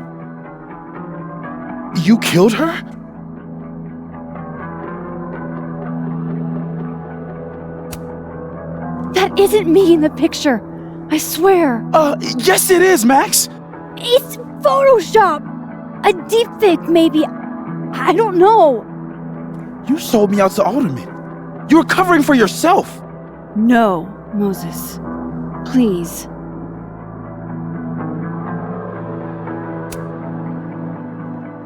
killed her? That isn't me in the picture. I swear. Yes it is, Max. It's Photoshop. A deepfake, maybe. I don't know. You sold me out to Alderman. You were covering for yourself. No, Moses. Please.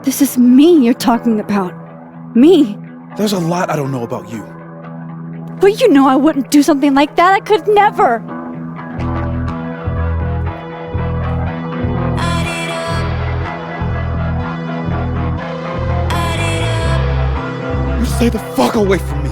This is me you're talking about. Me. There's a lot I don't know about you. But you know I wouldn't do something like that. I could never. You stay the fuck away from me.